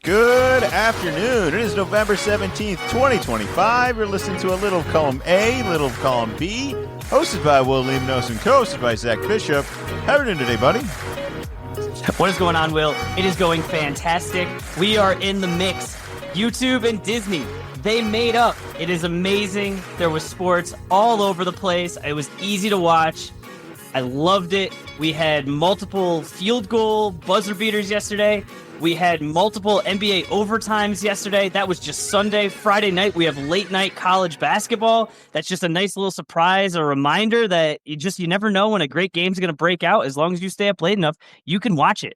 Good afternoon. It is November 17th, 2025. You're listening to a Little of Column A, Little of Column B, hosted by Will Alimonos and co-hosted by Zach Bishop. How are you doing today, buddy? What is going on, Will? It is going fantastic. We are in the mix. YouTube and Disney, they made up. It is amazing. There was sports all over the place. It was easy to watch. I loved it. We had multiple field goal buzzer beaters yesterday. We had multiple NBA overtimes yesterday. That was just Sunday. Friday night, we have late night college basketball. That's just a nice little surprise, a reminder that you never know when a great game's going to break out. As long as you stay up late enough, you can watch it.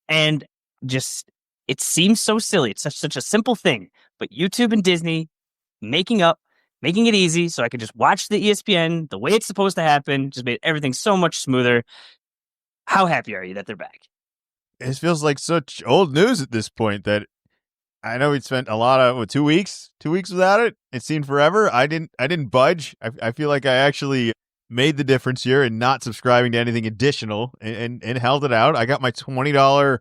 And it seems so silly. It's such a simple thing. But YouTube and Disney making it easy so I could just watch the ESPN the way it's supposed to happen, just made everything so much smoother. How happy are you that they're back? It feels like such old news at this point that I know we spent a lot of 2 weeks without it. It seemed forever. I didn't budge. I feel like I actually made the difference here in not subscribing to anything additional and held it out. I got my $20.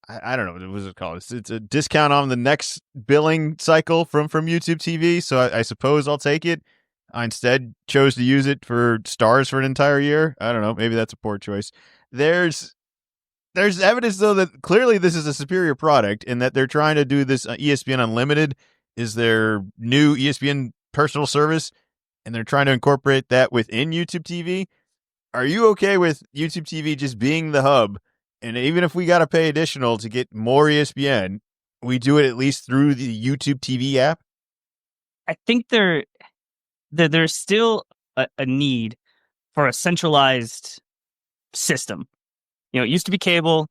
I don't know what was it called. It's a discount on the next billing cycle from YouTube TV. So I suppose I'll take it. I instead chose to use it for stars for an entire year. I don't know. Maybe that's a poor choice. There's evidence, though, that clearly this is a superior product and that they're trying to do this. ESPN Unlimited is their new ESPN personal service, and they're trying to incorporate that within YouTube TV. Are you okay with YouTube TV just being the hub? And even if we got to pay additional to get more ESPN, we do it at least through the YouTube TV app? I think there's still a need for a centralized system. You know, it used to be cable.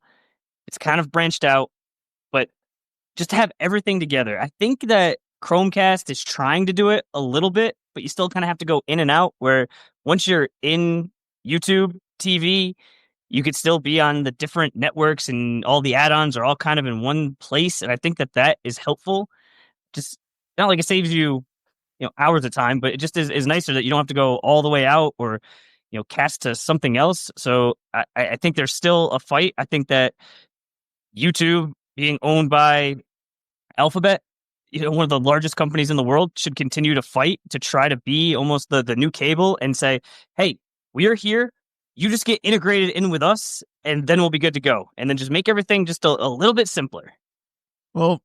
It's kind of branched out, but just to have everything together. I think that Chromecast is trying to do it a little bit, but you still kind of have to go in and out, where once you're in YouTube TV, you could still be on the different networks and all the add-ons are all kind of in one place. And I think that is helpful. Just not like it saves you, hours of time, but it just is nicer that you don't have to go all the way out or cast to something else. So I think there's still a fight. I think that YouTube being owned by Alphabet, one of the largest companies in the world, should continue to fight to try to be almost the new cable and say, hey, we are here. You just get integrated in with us and then we'll be good to go. And then just make everything just a little bit simpler. Well,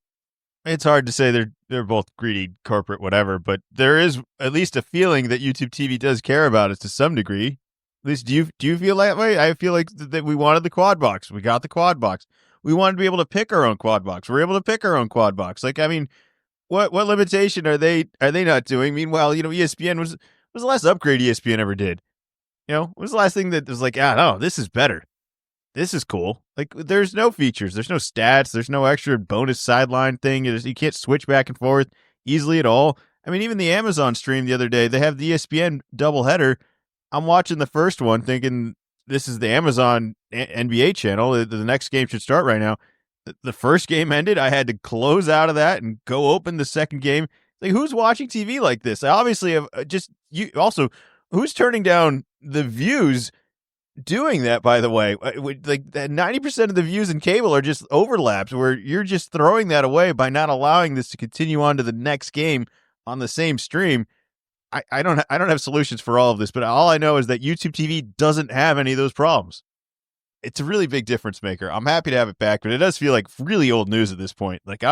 it's hard to say they're both greedy, corporate, whatever, but there is at least a feeling that YouTube TV does care about us to some degree. At least, do you feel that way? I feel like that we wanted the quad box. We got the quad box. We wanted to be able to pick our own quad box. We're able to pick our own quad box. Like, I mean, what limitation are they not doing? Meanwhile, ESPN was the last upgrade ESPN ever did. What was the last thing that was like, no, this is better. This is cool. Like, there's no features. There's no stats. There's no extra bonus sideline thing. You can't switch back and forth easily at all. I mean, even the Amazon stream the other day, they have the ESPN doubleheader. I'm watching the first one thinking this is the Amazon NBA channel. The next game should start right now. The first game ended. I had to close out of that and go open the second game. Like, who's watching TV like this? I obviously have also, who's turning down the views doing that, by the way? Like, 90% of the views in cable are just overlaps where you're just throwing that away by not allowing this to continue on to the next game on the same stream. I don't have solutions for all of this, but all I know is that YouTube TV doesn't have any of those problems. It's a really big difference maker. I'm happy to have it back, but it does feel like really old news at this point. Like,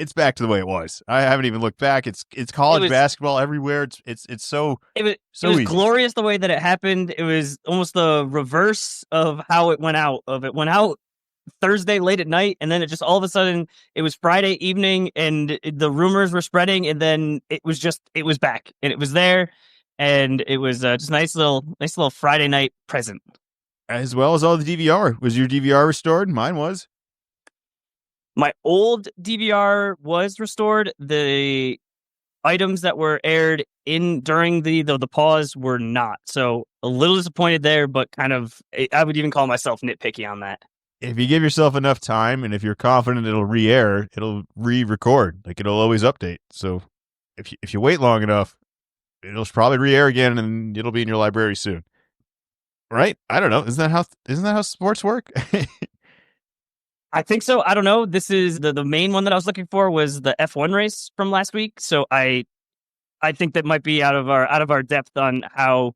it's back to the way it was. I haven't even looked back. It's college basketball everywhere. It was glorious the way that it happened. It was almost the reverse of how it went out. It went out Thursday late at night, and then it just all of a sudden it was Friday evening, and the rumors were spreading, and then it was back, and it was there, and it was just nice little Friday night present. As well as all the DVR. Was your DVR restored? Mine was. My old DVR was restored. The items that were aired during the pause were not. So a little disappointed there, but kind of, I would even call myself nitpicky on that. If you give yourself enough time, and if you're confident it'll re-air, it'll re-record. Like, it'll always update. So if you wait long enough, it'll probably re-air again, and it'll be in your library soon. Right? I don't know. Isn't that how sports work? I think so. I don't know. This is the main one that I was looking for was the F1 race from last week. So I think that might be out of our depth on how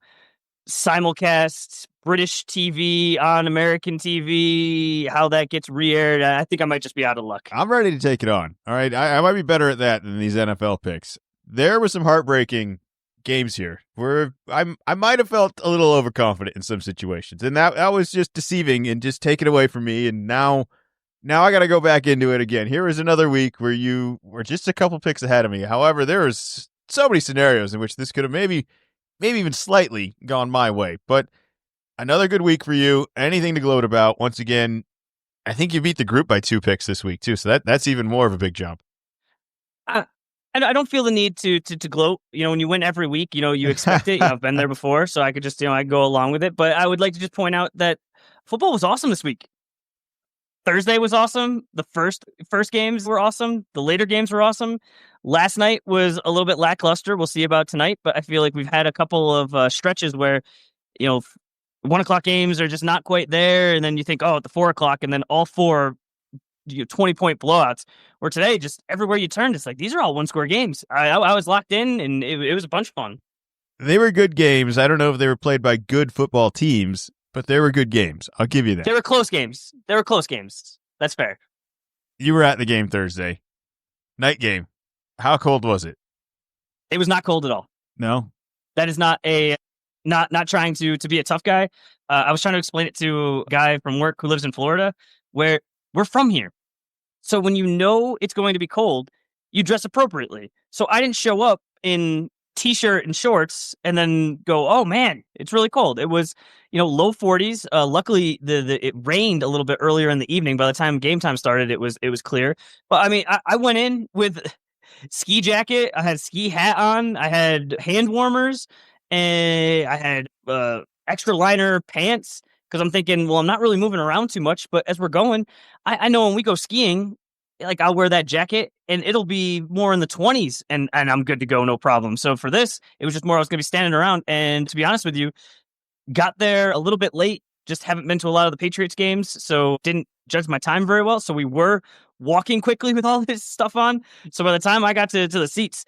simulcast British TV on American TV, how that gets re-aired. I think I might just be out of luck. I'm ready to take it on. All right. I might be better at that than these NFL picks. There were some heartbreaking games here where I might have felt a little overconfident in some situations. And that was just deceiving and just taken away from me. And now I got to go back into it again. Here is another week where you were just a couple picks ahead of me. However, there was so many scenarios in which this could have maybe even slightly gone my way. But another good week for you. Anything to gloat about. Once again, I think you beat the group by 2 picks this week too. So that's even more of a big jump. And I don't feel the need to gloat. When you win every week, you expect it. I've been there before, so I could just, I go along with it. But I would like to just point out that football was awesome this week. Thursday was awesome. The first games were awesome. The later games were awesome. Last night was a little bit lackluster. We'll see about tonight, but I feel like we've had a couple of stretches where, 1:00 games are just not quite there, and then you think, oh, at the 4:00, and then all four 20-point blowouts. Where today, just everywhere you turned, it's like these are all one-score games. I was locked in, and it was a bunch of fun. They were good games. I don't know if they were played by good football teams, but they were good games. I'll give you that. They were close games. That's fair. You were at the game Thursday. Night game. How cold was it? It was not cold at all. No? That is not trying to be a tough guy. I was trying to explain it to a guy from work who lives in Florida, where we're from here. So when you know it's going to be cold, you dress appropriately. So I didn't show up in t-shirt and shorts and then go, oh man, it's really cold. It was, low 40s. Luckily it rained a little bit earlier in the evening. By the time game time started, it was clear. But I mean, I went in with ski jacket. I had ski hat on. I had hand warmers, and I had extra liner pants. Because I'm thinking, well, I'm not really moving around too much, but as we're going, I know when we go skiing, like I'll wear that jacket and it'll be more in the 20s and I'm good to go, no problem. So for this, it was just more I was going to be standing around. And to be honest with you, got there a little bit late, just haven't been to a lot of the Patriots games, so didn't judge my time very well. So we were walking quickly with all this stuff on. So by the time I got to the seats,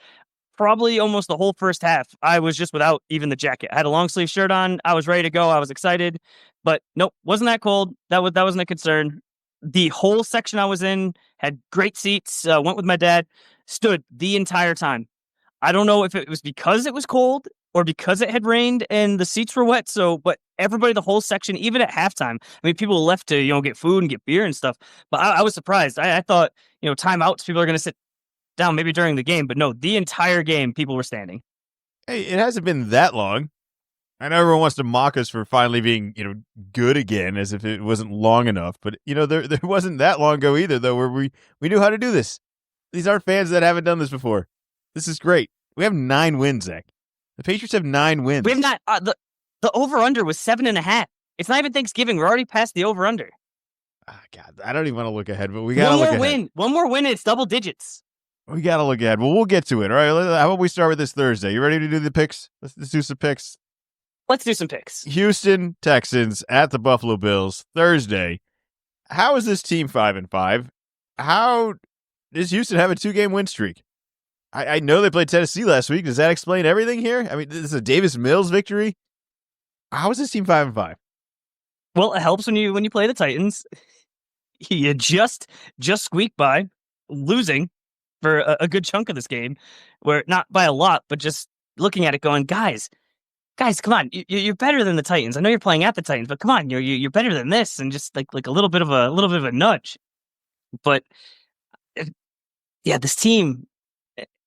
probably almost the whole first half, I was just without even the jacket. I had a long sleeve shirt on. I was ready to go. I was excited, but nope, wasn't that cold. That wasn't a concern. The whole section I was in had great seats. Went with my dad, stood the entire time. I don't know if it was because it was cold or because it had rained and the seats were wet. But everybody, the whole section, even at halftime, I mean, people left to, get food and get beer and stuff. But I was surprised. I thought, timeouts, people are going to sit down maybe during the game, but no, the entire game people were standing. Hey, it hasn't been that long. I know everyone wants to mock us for finally being, good again, as if it wasn't long enough. But there wasn't that long ago either, though, where we knew how to do this. These aren't fans that haven't done this before. This is great. We have 9 wins, Zach. The Patriots have 9 wins. We have not. The over under was 7.5. It's not even Thanksgiving. We're already past the over under. God, I don't even want to look ahead, but we gotta look ahead. One more win, and it's double digits. We got to look ahead. Well, we'll get to it. All right. How about we start with this Thursday? You ready to do the picks? Let's do some picks. Let's do some picks. Houston Texans at the Buffalo Bills Thursday. How is this team 5-5? How does Houston have a 2-game win streak? I know they played Tennessee last week. Does that explain everything here? I mean, this is a Davis Mills victory. How is this team 5-5? Well, it helps when you play the Titans. You just squeak by losing for a good chunk of this game, where not by a lot, but just looking at it going, guys, come on, you're better than the Titans. I know you're playing at the Titans, but come on, you're better than this, and just like a little bit of a nudge. But yeah, this team,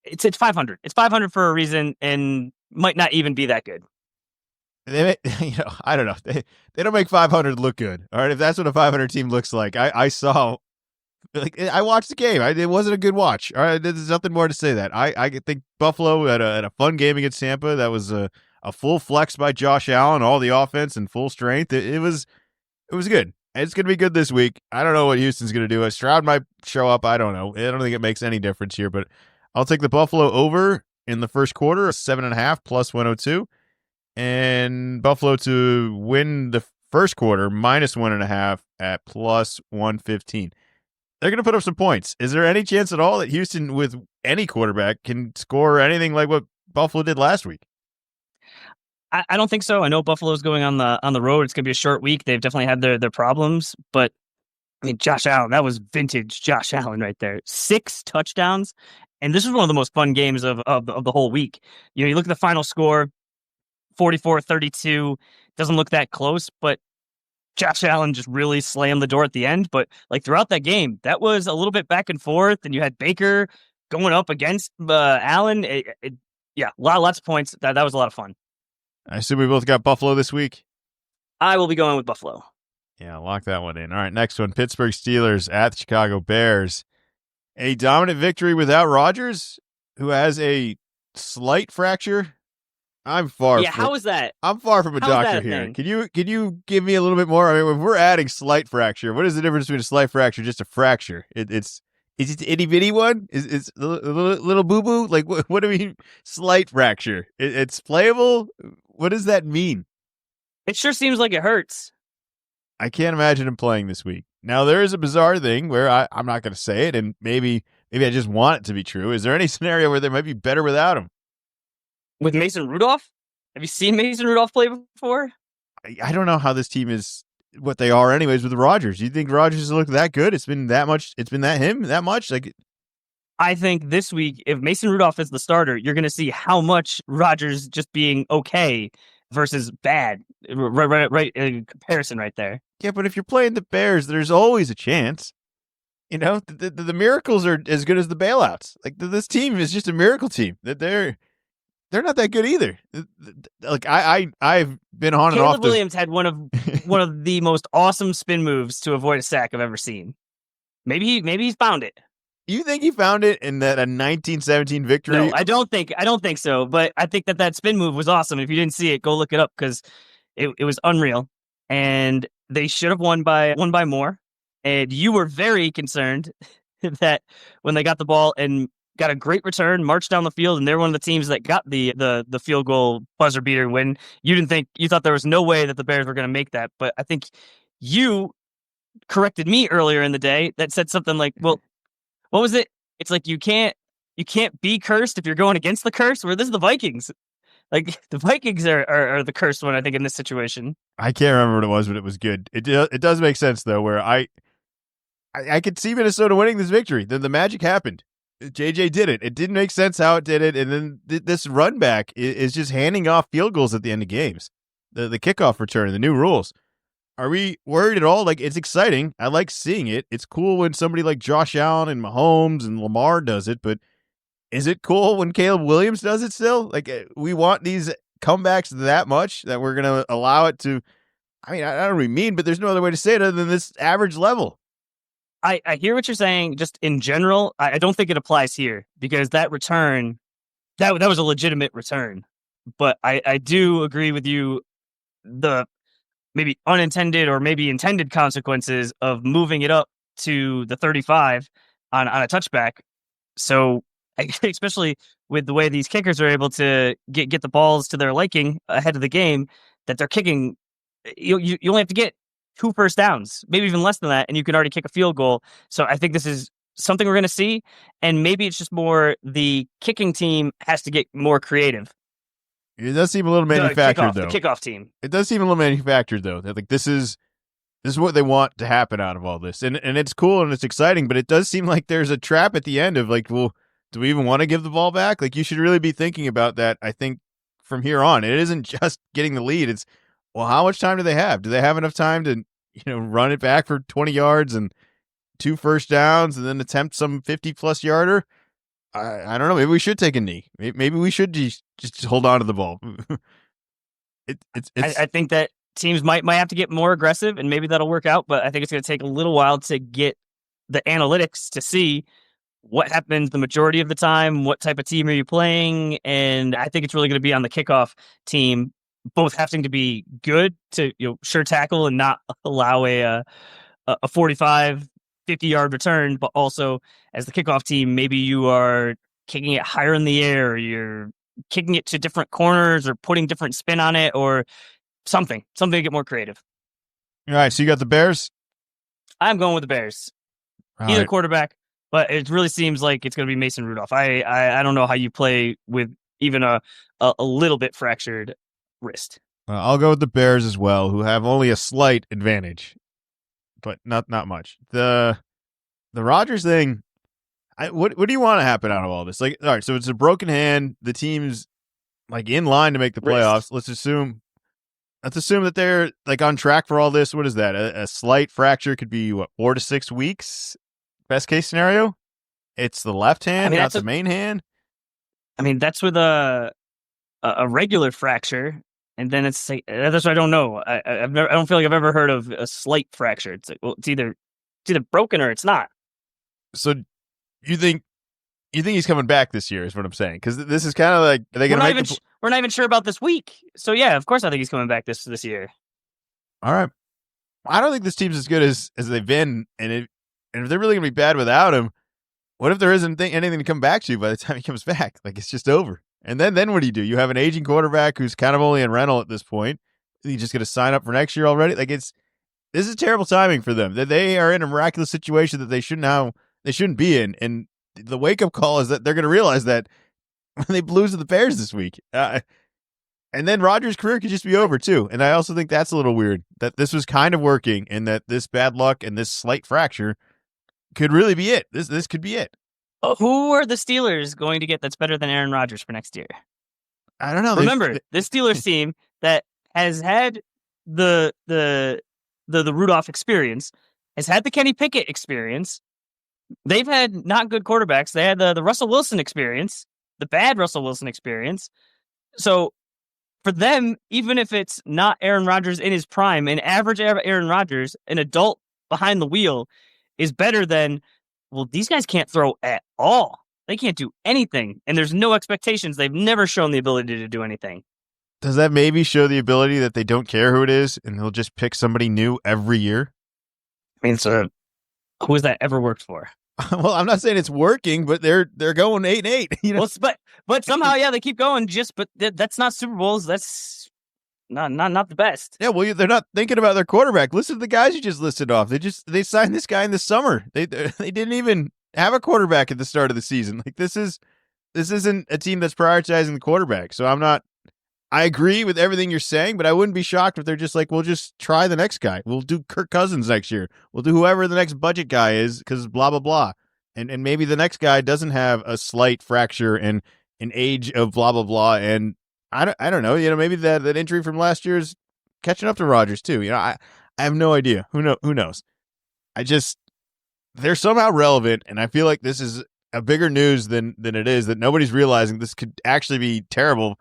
it's 500. It's 500 for a reason, and might not even be that good. I don't know. They don't make 500 look good. All right, if that's what a 500 team looks like, I saw. I watched the game. It wasn't a good watch. All right, there's nothing more to say that. I think Buffalo had a fun game against Tampa. That was a full flex by Josh Allen, all the offense and full strength. It was good. It's going to be good this week. I don't know what Houston's going to do. Stroud might show up. I don't know. I don't think it makes any difference here, but I'll take the Buffalo over in the first quarter, 7.5 plus 102, and Buffalo to win the first quarter minus 1.5 at plus 115. they're going to put up some points. Is there any chance at all that Houston, with any quarterback, can score anything like what Buffalo did last week? I don't think so. I know Buffalo's going on the road. It's going to be a short week. They've definitely had their problems, but I mean, Josh Allen, that was vintage Josh Allen right there. 6 touchdowns, and this was one of the most fun games of the whole week. You know, you look at the final score, 44-32. Doesn't look that close, but Josh Allen just really slammed the door at the end. But like throughout that game, that was a little bit back and forth, and you had Baker going up against Allen. Yeah, lots of points. That was a lot of fun. I assume we both got Buffalo this week. I will be going with Buffalo. Yeah, lock that one in. All right, next one, Pittsburgh Steelers at the Chicago Bears. A dominant victory without Rodgers, who has a slight fracture. I'm far how is that? I'm far from a doctor here. Thing? Can you give me a little bit more? I mean, if we're adding slight fracture, what is the difference between a slight fracture and just a fracture? Is it an itty bitty one? Is a little boo boo? Like what do we mean slight fracture? It's playable. What does that mean? It sure seems like it hurts. I can't imagine him playing this week. Now there is a bizarre thing where I'm not going to say it, and maybe I just want it to be true. Is there any scenario where they might be better without him? With Mason Rudolph? Have you seen Mason Rudolph play before? I don't know how this team is what they are anyways with Rodgers. You think Rodgers has looked that good? It's been that much. It's been him that much? Like, I think this week, if Mason Rudolph is the starter, you're going to see how much Rodgers just being okay versus bad. Right. In comparison right there. Yeah, but if you're playing the Bears, there's always a chance. You know, the miracles are as good as the bailouts. Like this team is just a miracle team. That they're not that good either. Like I've been on and off. Caleb Williams had one of the most awesome spin moves to avoid a sack I've ever seen. Maybe he's found it. You think he found it in that a 1917 victory? No, I don't think so. But I think that spin move was awesome. If you didn't see it, go look it up because it was unreal. And they should have won by more. And you were very concerned that when they got the ball and got a great return, marched down the field, and they're one of the teams that got the field goal buzzer beater win. You thought there was no way that the Bears were going to make that. But I think you corrected me earlier in the day that said something like, well, what was it? It's like you can't be cursed if you're going against the curse. Where this is the Vikings. Like the Vikings are the cursed one, I think, in this situation. I can't remember what it was, but it was good. It does make sense though, where I could see Minnesota winning this victory. Then the magic happened. JJ did it. It didn't make sense how it did it, and then this run back is just handing off field goals at the end of games. The kickoff return, the new rules. Are we worried at all? Like, it's exciting. I like seeing it. It's cool when somebody like Josh Allen and Mahomes and Lamar does it, but is it cool when Caleb Williams does it still? Like, we want these comebacks that much that we're going to allow it to, I mean, I don't really mean, but there's no other way to say it other than this average level. I hear what you're saying just in general. I don't think it applies here because that return, that was a legitimate return. But I do agree with you, the maybe unintended or maybe intended consequences of moving it up to the 35 on a touchback. So especially with the way these kickers are able to get the balls to their liking ahead of the game, that they're kicking, you only have to get 2 first downs, maybe even less than that, and you can already kick a field goal. So I think this is something we're going to see, and maybe it's just more the kicking team has to get more creative. It does seem a little manufactured, though. The kickoff team. It does seem a little manufactured, though. That like this is what they want to happen out of all this, and it's cool and it's exciting. But it does seem like there's a trap at the end of like, well, do we even want to give the ball back? Like, you should really be thinking about that. I think from here on, it isn't just getting the lead. It's, well, how much time do they have? Do they have enough time to run it back for 20 yards and 2 first downs and then attempt some 50-plus yarder? I don't know. Maybe we should take a knee. Maybe we should just hold on to the ball. I think that teams might have to get more aggressive, and maybe that'll work out. But I think it's going to take a little while to get the analytics to see what happens the majority of the time. What type of team are you playing? And I think it's really going to be on the kickoff team, both having to be good to sure tackle and not allow a 45. 50-yard return, but also as the kickoff team, maybe you are kicking it higher in the air, or you're kicking it to different corners or putting different spin on it or something to get more creative. All right, so you got the Bears? I'm going with the Bears. All either right. quarterback, but it really seems like it's going to be Mason Rudolph. I don't know how you play with even a little bit fractured wrist. I'll go with the Bears as well, who have only a slight advantage, but not much. The Rodgers thing. What do you want to happen out of all this? Like, all right, so it's a broken hand. The team's like in line to make the Wrist. playoffs. Let's assume that they're like on track for all this. What is that? A slight fracture could be what, 4 to 6 weeks? Best case scenario. It's the left I hand, mean, not the main hand. that's with a regular fracture, and then it's like that's what I don't know. I don't feel like I've ever heard of a slight fracture. It's like, well, it's either broken or it's not. So you think he's coming back this year? Is what I'm saying. Because this is kind of like, are they We're going to not make even we're not even sure about this week. So yeah, of course I think he's coming back this year. All right. I don't think this team's as good as they've been, and if they're really going to be bad without him, what if there isn't anything to come back to by the time he comes back? Like, it's just over. And then what do? You have an aging quarterback who's kind of only in rental at this point. You just going to sign up for next year already? Like, this is terrible timing for them. They are in a miraculous situation that they shouldn't be in. And the wake up call is that they're going to realize that when they lose to the Bears this week. And then Rodgers' career could just be over too. And I also think that's a little weird that this was kind of working and that this bad luck and this slight fracture could really be it. This could be it. Who are the Steelers going to get that's better than Aaron Rodgers for next year? I don't know. Remember, this Steelers team that has had the Rudolph experience, has had the Kenny Pickett experience. They've had not good quarterbacks. They had the Russell Wilson experience, the bad Russell Wilson experience. So for them, even if it's not Aaron Rodgers in his prime, an average Aaron Rodgers, an adult behind the wheel, is better than, well, these guys can't throw at all. They can't do anything. And there's no expectations. They've never shown the ability to do anything. Does that maybe show the ability that they don't care who it is and they'll just pick somebody new every year? I mean, so who has that ever worked for? Well, I'm not saying it's working, but they're going 8-8. You know, Well, but somehow, yeah, they keep going. But that's not Super Bowls. That's not the best. yeah. Well, they're not thinking about their quarterback. Listen to the guys you just listed off. They signed this guy in the summer. They didn't even have a quarterback at the start of the season. Like this isn't a team that's prioritizing the quarterback. So I agree with everything you're saying, but I wouldn't be shocked if they're just like, we'll just try the next guy. We'll do Kirk Cousins next year. We'll do whoever the next budget guy is because blah, blah, blah. And maybe the next guy doesn't have a slight fracture and an age of blah, blah, blah. And I don't know. You know, maybe that injury from last year is catching up to Rodgers too. You know, I have no idea. Who knows? They're somehow relevant. And I feel like this is a bigger news than it is, that nobody's realizing this could actually be terrible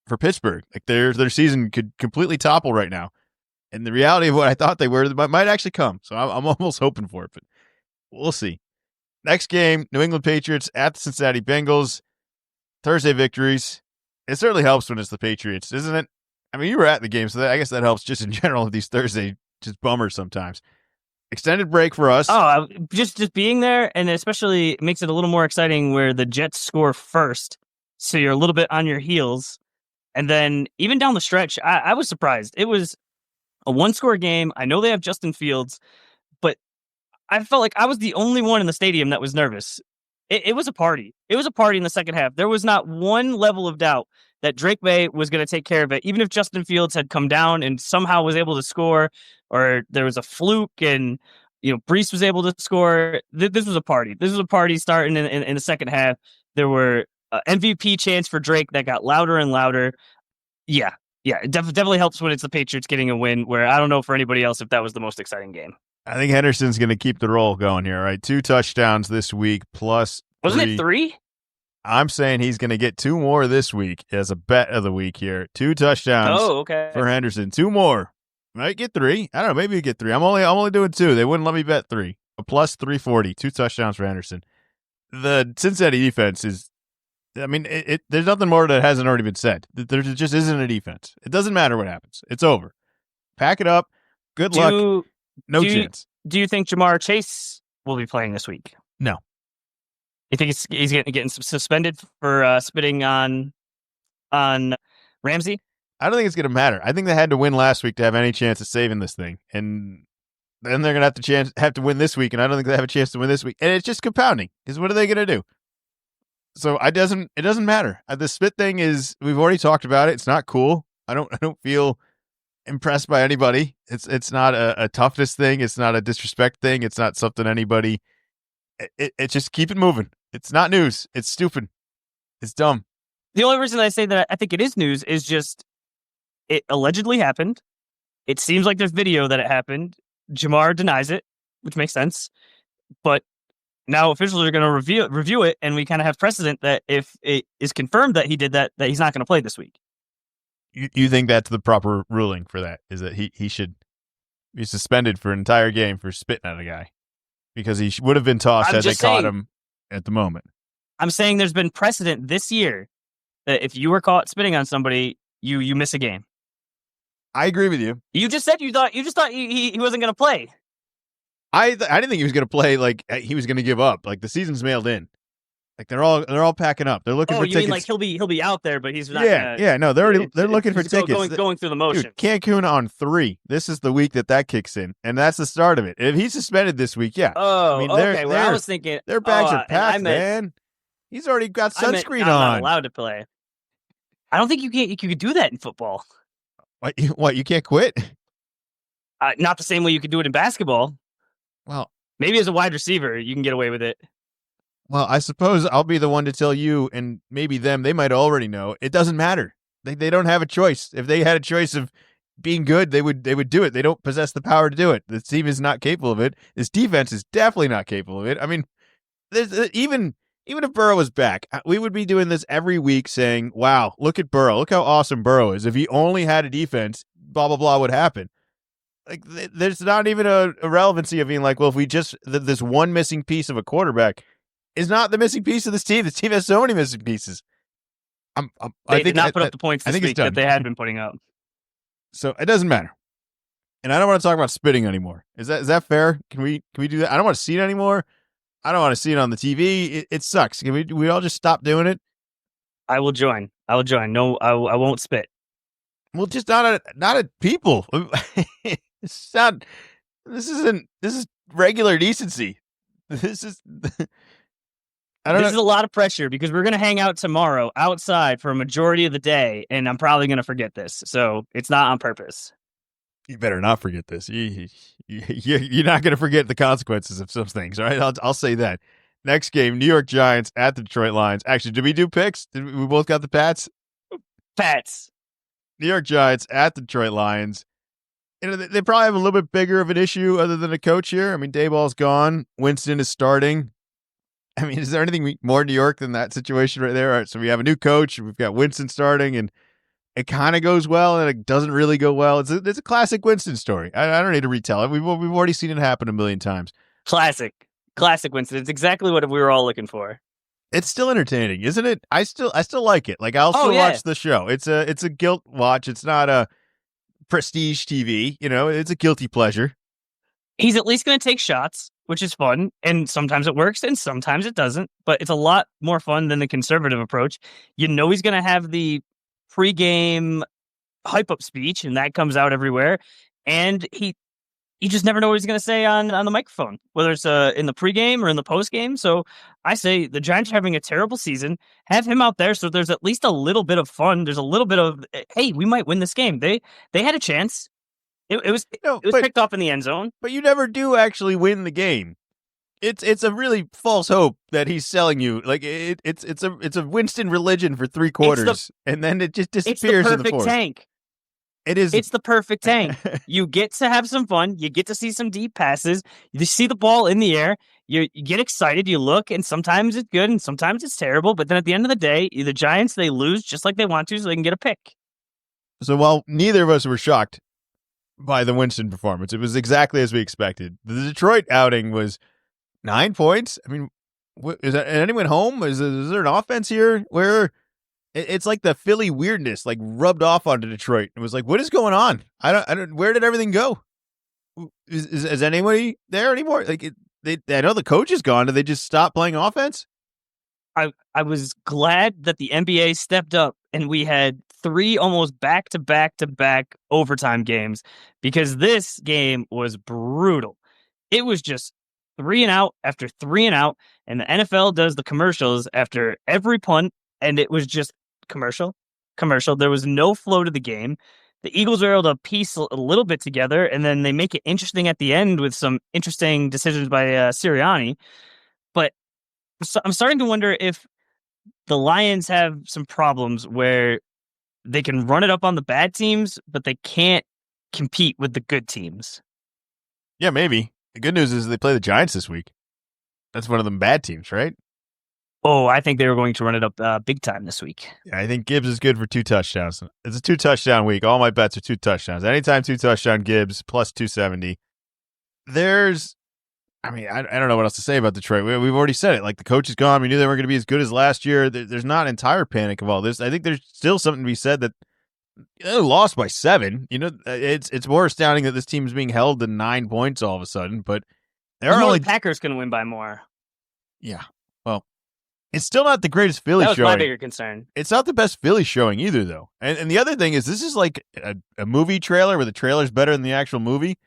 for Pittsburgh. Like their season could completely topple right now. And the reality of what I thought they were might actually come. So I'm almost hoping for it, but we'll see. Next game, New England Patriots at the Cincinnati Bengals. Thursday victories. It certainly helps when it's the Patriots, isn't it? I mean, you were at the game, so I guess that helps just in general with these Thursday just bummers sometimes. Extended break for us. Oh, just being there, and especially makes it a little more exciting where the Jets score first, so you're a little bit on your heels. And then even down the stretch, I was surprised. It was a one-score game. I know they have Justin Fields, but I felt like I was the only one in the stadium that was nervous. It was a party. It was a party in the second half. There was not one level of doubt that Drake May was going to take care of it, even if Justin Fields had come down and somehow was able to score, or there was a fluke and Brees was able to score. This was a party. This was a party starting in the second half. There were MVP chants for Drake that got louder and louder. Yeah, it definitely helps when it's the Patriots getting a win, where I don't know for anybody else if that was the most exciting game. I think Henderson's going to keep the roll going here, right? 2 touchdowns this week plus Wasn't 3. it 3? I'm saying he's going to get 2 more this week as a bet of the week here. 2 touchdowns okay. for Henderson. 2 more. Might get 3. I don't know. Maybe you get 3. I'm only doing 2. They wouldn't let me bet 3. A plus 340. 2 touchdowns for Henderson. The Cincinnati defense is, I mean, there's nothing more that hasn't already been said. There just isn't a defense. It doesn't matter what happens. It's over. Pack it up. Good luck. No chance. Do you think Jamar Chase will be playing this week? No. You think he's getting suspended for spitting on Ramsey? I don't think it's going to matter. I think they had to win last week to have any chance of saving this thing. And then they're going to have to win this week, and I don't think they have a chance to win this week. And it's just compounding. Because what are they going to do? So it doesn't matter. The spit thing is, we've already talked about it. It's not cool. I don't feel impressed by anybody. It's not a toughness thing. It's not a disrespect thing. It's not something anybody. It just keep it moving. It's not news. It's stupid. It's dumb. The only reason I say that I think it is news is just it allegedly happened. It seems like there's video that it happened. Jamar denies it, which makes sense. But now officials are going to review it, and we kind of have precedent that if it is confirmed that he did that he's not going to play this week. You think that's the proper ruling for that? Is that he should be suspended for an entire game for spitting at a guy because he would have been tossed had they caught him at the moment? I'm saying there's been precedent this year that if you were caught spitting on somebody, you miss a game. I agree with you. You just said you just thought he wasn't going to play. I didn't think he was going to play. Like he was going to give up. Like the season's mailed in. Like they're all packing up. They're looking for tickets. You mean like he'll be out there, but he's not. Yeah. No, they're looking for tickets. Going through the motions. Dude, Cancun on 3. This is the week that kicks in, and that's the start of it. If he's suspended this week, yeah. Oh, I mean, okay. Well, I was thinking their bags are packed, man. He's already got sunscreen on. Not allowed to play. I don't think you could do that in football. What? You can't quit? Not the same way you could do it in basketball. Well, maybe as a wide receiver, you can get away with it. Well, I suppose I'll be the one to tell you, and maybe them. They might already know. It doesn't matter. They don't have a choice. If they had a choice of being good, they would do it. They don't possess the power to do it. This team is not capable of it. This defense is definitely not capable of it. I mean, even if Burrow was back, we would be doing this every week saying, wow, look at Burrow. Look how awesome Burrow is. If he only had a defense, blah, blah, blah would happen. Like, there's not even a relevancy of being like, well, if we just, this one missing piece of a quarterback is not the missing piece of this team. This team has so many missing pieces. They did not put up the points this week that they had been putting up. So it doesn't matter. And I don't want to talk about spitting anymore. Is that fair? Can we do that? I don't want to see it anymore. I don't want to see it on the TV. It sucks. Can we all just stop doing it? I will join. No, I won't spit. Well, just not at people. It's not. This is regular decency. This is. This is a lot of pressure because we're going to hang out tomorrow outside for a majority of the day, and I'm probably going to forget this. So it's not on purpose. You better not forget this. You're not going to forget the consequences of some things, all right? I'll say that. Next game, New York Giants at the Detroit Lions. Actually, did we do picks? Did we both got the Pats? Pats. New York Giants at the Detroit Lions. You know, they probably have a little bit bigger of an issue other than a coach here. I mean, Dayball's gone. Winston is starting. I mean, is there anything more New York than that situation right there? All right, so we have a new coach. We've got Winston starting, and it kind of goes well, and it doesn't really go well. It's a classic Winston story. I don't need to retell it. We've already seen it happen a million times. Classic Winston. It's exactly what we were all looking for. It's still entertaining, isn't it? I still like it. Like I'll still watch the show. It's a guilt watch. It's not a prestige TV. You know, it's a guilty pleasure. He's at least going to take shots, which is fun. And sometimes it works and sometimes it doesn't. But it's a lot more fun than the conservative approach. You know he's going to have the pregame hype-up speech, and that comes out everywhere. And you just never know what he's going to say on the microphone, whether it's in the pregame or in the postgame. So I say the Giants are having a terrible season. Have him out there so there's at least a little bit of fun. There's a little bit of, hey, we might win this game. They had a chance. It was picked off in the end zone. But you never do actually win the game. It's a really false hope that he's selling you. Like it's a Winston religion for 3 quarters, and then it just disappears in the fourth. It's the perfect tank. It is. It's the perfect tank. You get to have some fun. You get to see some deep passes. You see the ball in the air. You get excited. You look, and sometimes it's good, and sometimes it's terrible. But then at the end of the day, the Giants, they lose just like they want to, so they can get a pick. So while neither of us were shocked by the Winston performance, it was exactly as we expected. The Detroit outing was 9 points. I mean, is anyone home? Is there an offense here where it's like the Philly weirdness like rubbed off onto Detroit? It was like, what is going on? I don't. Where did everything go? Is anybody there anymore? Like I know the coach is gone. Did they just stop playing offense? I was glad that the NBA stepped up and we had three almost back-to-back-to-back overtime games because this game was brutal. It was just three and out after three and out, and the NFL does the commercials after every punt, and it was just commercial, commercial. There was no flow to the game. The Eagles were able to piece a little bit together, and then they make it interesting at the end with some interesting decisions by Sirianni. But I'm starting to wonder if the Lions have some problems where they can run it up on the bad teams, but they can't compete with the good teams. Yeah, maybe. The good news is they play the Giants this week. That's one of them bad teams, right? Oh, I think they were going to run it up big time this week. Yeah, I think Gibbs is good for 2 touchdowns. It's a 2-touchdown week. All my bets are 2 touchdowns. Anytime 2-touchdown Gibbs plus 270. I don't know what else to say about Detroit. We've already said it. Like, the coach is gone. We knew they weren't going to be as good as last year. There's not entire panic of all this. I think there's still something to be said that they lost by 7. It's more astounding that this team is being held to 9 points all of a sudden. But there are only the Packers can win by more. Yeah. Well, it's still not the greatest Philly showing. That was my bigger concern. It's not the best Philly showing either, though. And the other thing is, this is like a movie trailer where the trailer's better than the actual movie.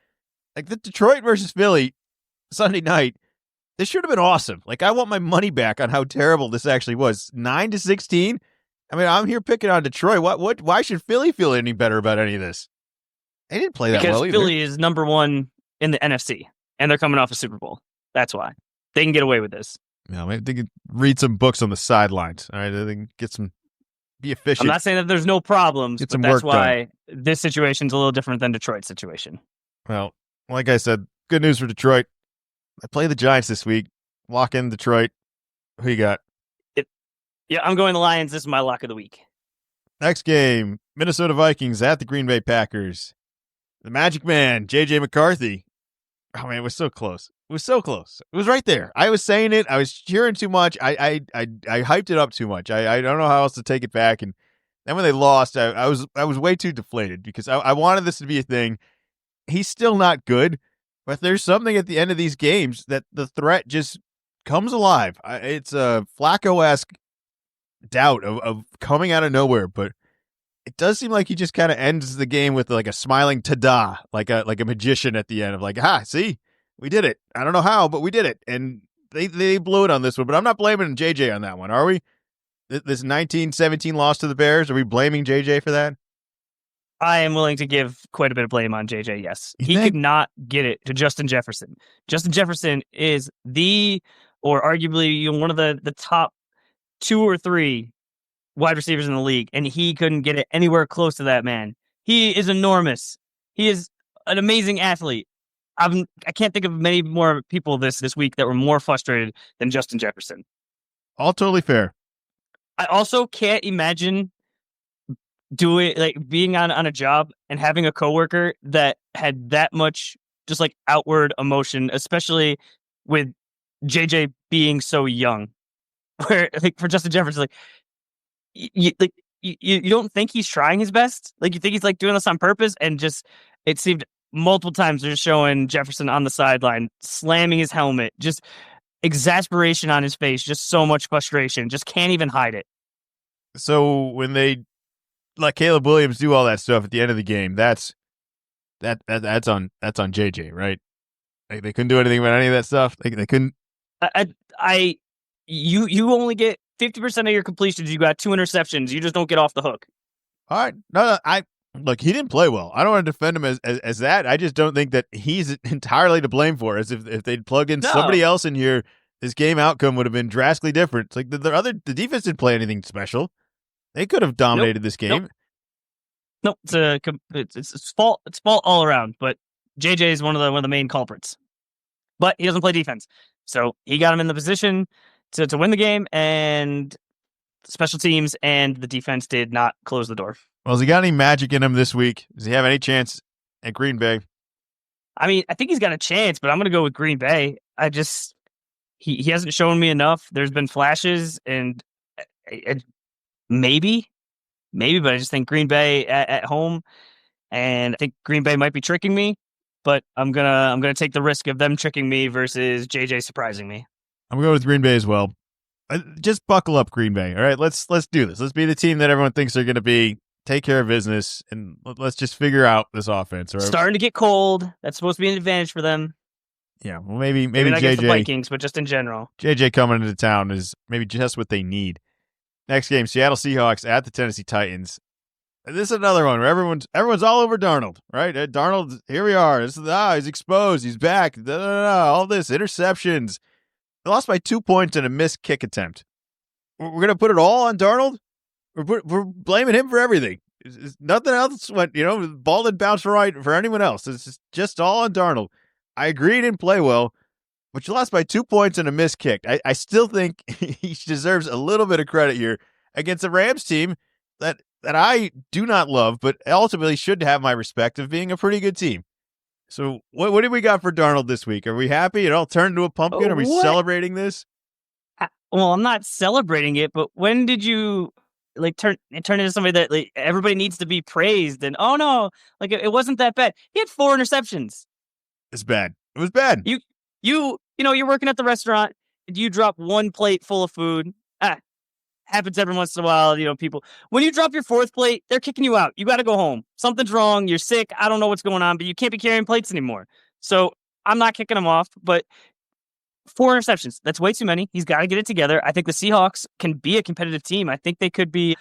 Like, the Detroit versus Philly Sunday night, this should have been awesome. Like, I want my money back on how terrible this actually was. 9-16. I mean, I'm here picking on Detroit. Why should Philly feel any better about any of this? They didn't play that well either. Because Philly is number 1 in the NFC, and they're coming off a Super Bowl. That's why they can get away with this. Yeah, maybe they could read some books on the sidelines. All right, they can be efficient. I'm not saying that there's no problems, Get but some that's work why this situation's a little different than Detroit's situation. Well, like I said, good news for Detroit. I play the Giants this week. Lock in Detroit. Who you got? Yeah, I'm going the Lions. This is my lock of the week. Next game, Minnesota Vikings at the Green Bay Packers. The Magic Man, J.J. McCarthy. Oh, man, it was so close. It was so close. It was right there. I was saying it. I was cheering too much. I hyped it up too much. I don't know how else to take it back. And then when they lost, I was way too deflated because I wanted this to be a thing. He's still not good, but there's something at the end of these games that the threat just comes alive. It's a Flacco-esque doubt of coming out of nowhere, but it does seem like he just kind of ends the game with like a smiling ta-da, like a magician at the end of like, see, we did it. I don't know how, but we did it. And they blew it on this one, but I'm not blaming JJ on that one, are we? This 19-17 loss to the Bears, are we blaming JJ for that? I am willing to give quite a bit of blame on JJ, yes. He could not get it to Justin Jefferson. Justin Jefferson is or arguably one of the top 2 or 3 wide receivers in the league, and he couldn't get it anywhere close to that man. He is enormous. He is an amazing athlete. I can't think of many more people this week that were more frustrated than Justin Jefferson. All totally fair. I also can't imagine being on a job and having a coworker that had that much just like outward emotion, especially with JJ being so young. Where like for Justin Jefferson, like you don't think he's trying his best, like you think he's like doing this on purpose, and just it seemed multiple times they're showing Jefferson on the sideline slamming his helmet, just exasperation on his face, just so much frustration, just can't even hide it. So when they let Caleb Williams do all that stuff at the end of the game, that's on JJ, right? They couldn't do anything about any of that stuff. They couldn't. You only get 50% of your completions. You got 2 interceptions. You just don't get off the hook. All right. No, look, he didn't play well. I don't want to defend him as that. I just don't think that he's entirely to blame for it. As if they'd plug in somebody else in here, this game outcome would have been drastically different. It's like the defense didn't play anything special. They could have dominated this game. Nope. It's fault. It's fault all around. But JJ is one of the main culprits. But he doesn't play defense, so he got him in the position to win the game, and special teams and the defense did not close the door. Well, has he got any magic in him this week? Does he have any chance at Green Bay? I mean, I think he's got a chance, but I'm going to go with Green Bay. He hasn't shown me enough. There's been flashes, and maybe, but I just think Green Bay at home, and I think Green Bay might be tricking me, but I'm gonna take the risk of them tricking me versus JJ surprising me. I'm going with Green Bay as well. Just buckle up, Green Bay. All right, let's do this. Let's be the team that everyone thinks they're going to be. Take care of business, and let's just figure out this offense. Or Starting to get cold. That's supposed to be an advantage for them. yeah, well, maybe Not against the JJ Vikings, but just in general. JJ coming into town is maybe just what they need. Next game, Seattle Seahawks at the Tennessee Titans. This is another one where everyone's all over Darnold, right? Darnold, here we are. He's exposed. He's back. All this interceptions. They lost by 2 points and a missed kick attempt. We're gonna put it all on Darnold. We're blaming him for everything. It's nothing else went. The ball didn't bounce right for anyone else. It's just all on Darnold. I agree he didn't play well, but you lost by 2 points and a missed kick. I still think he deserves a little bit of credit here against a Rams team that I do not love, but ultimately should have my respect of being a pretty good team. So what do we got for Darnold this week? Are we happy? It all turned into a pumpkin? Are we celebrating this? Well, I'm not celebrating it, but when did you turn into somebody that everybody needs to be praised? And oh no, it wasn't that bad. He had 4 interceptions. It's bad. It was bad. You're working at the restaurant. You drop 1 plate full of food. Happens every once in a while. People, when you drop your 4th plate, they're kicking you out. You got to go home. Something's wrong. You're sick. I don't know what's going on, but you can't be carrying plates anymore. So I'm not kicking him off, but 4 interceptions. That's way too many. He's got to get it together. I think the Seahawks can be a competitive team. I think they could be,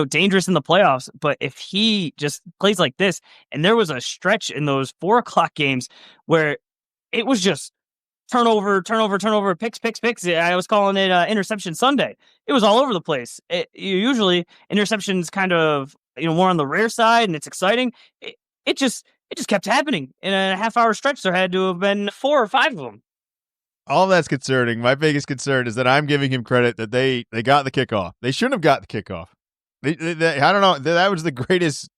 dangerous in the playoffs. But if he just plays like this, and there was a stretch in those 4:00 games where it was just turnover, picks. I was calling it interception Sunday. It was all over the place. Usually interceptions kind of, more on the rare side, and it's exciting. It just kept happening. In a half-hour stretch, there had to have been 4 or 5 of them. All that's concerning. My biggest concern is that I'm giving him credit that they got the kickoff. They shouldn't have got the kickoff. I don't know. That was the greatest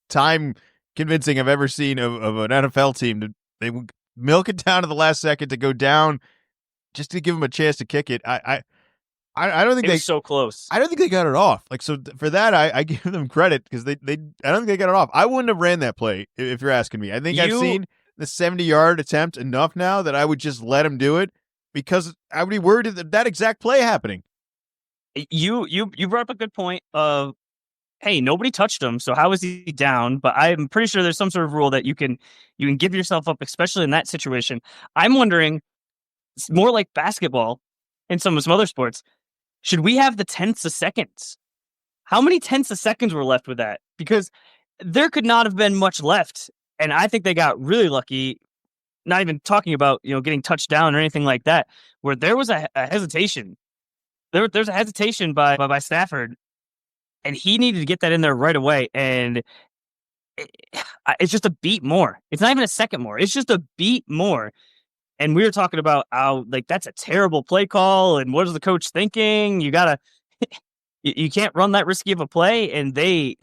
time convincing I've ever seen of an NFL team. They would milk it down to the last second to go down just to give them a chance to kick it. I don't think it was so close. I don't think they got it off. So for that, I give them credit because I don't think they got it off. I wouldn't have ran that play if you're asking me. I think I've seen the 70-yard attempt enough now that I would just let him do it because I would be worried that exact play happening. You brought up a good point of, hey, nobody touched him, so how is he down? But I'm pretty sure there's some sort of rule that you can give yourself up, especially in that situation. I'm wondering, it's more like basketball and some other sports. Should we have the tenths of seconds? How many tenths of seconds were left with that? Because there could not have been much left, and I think they got really lucky. Not even talking about getting touched down or anything like that, where there was a hesitation. There's a hesitation by Stafford. And he needed to get that in there right away. And it's just a beat more. It's not even a second more. It's just a beat more. And we were talking about how, that's a terrible play call. And what is the coach thinking? You you can't run that risky of a play. And they,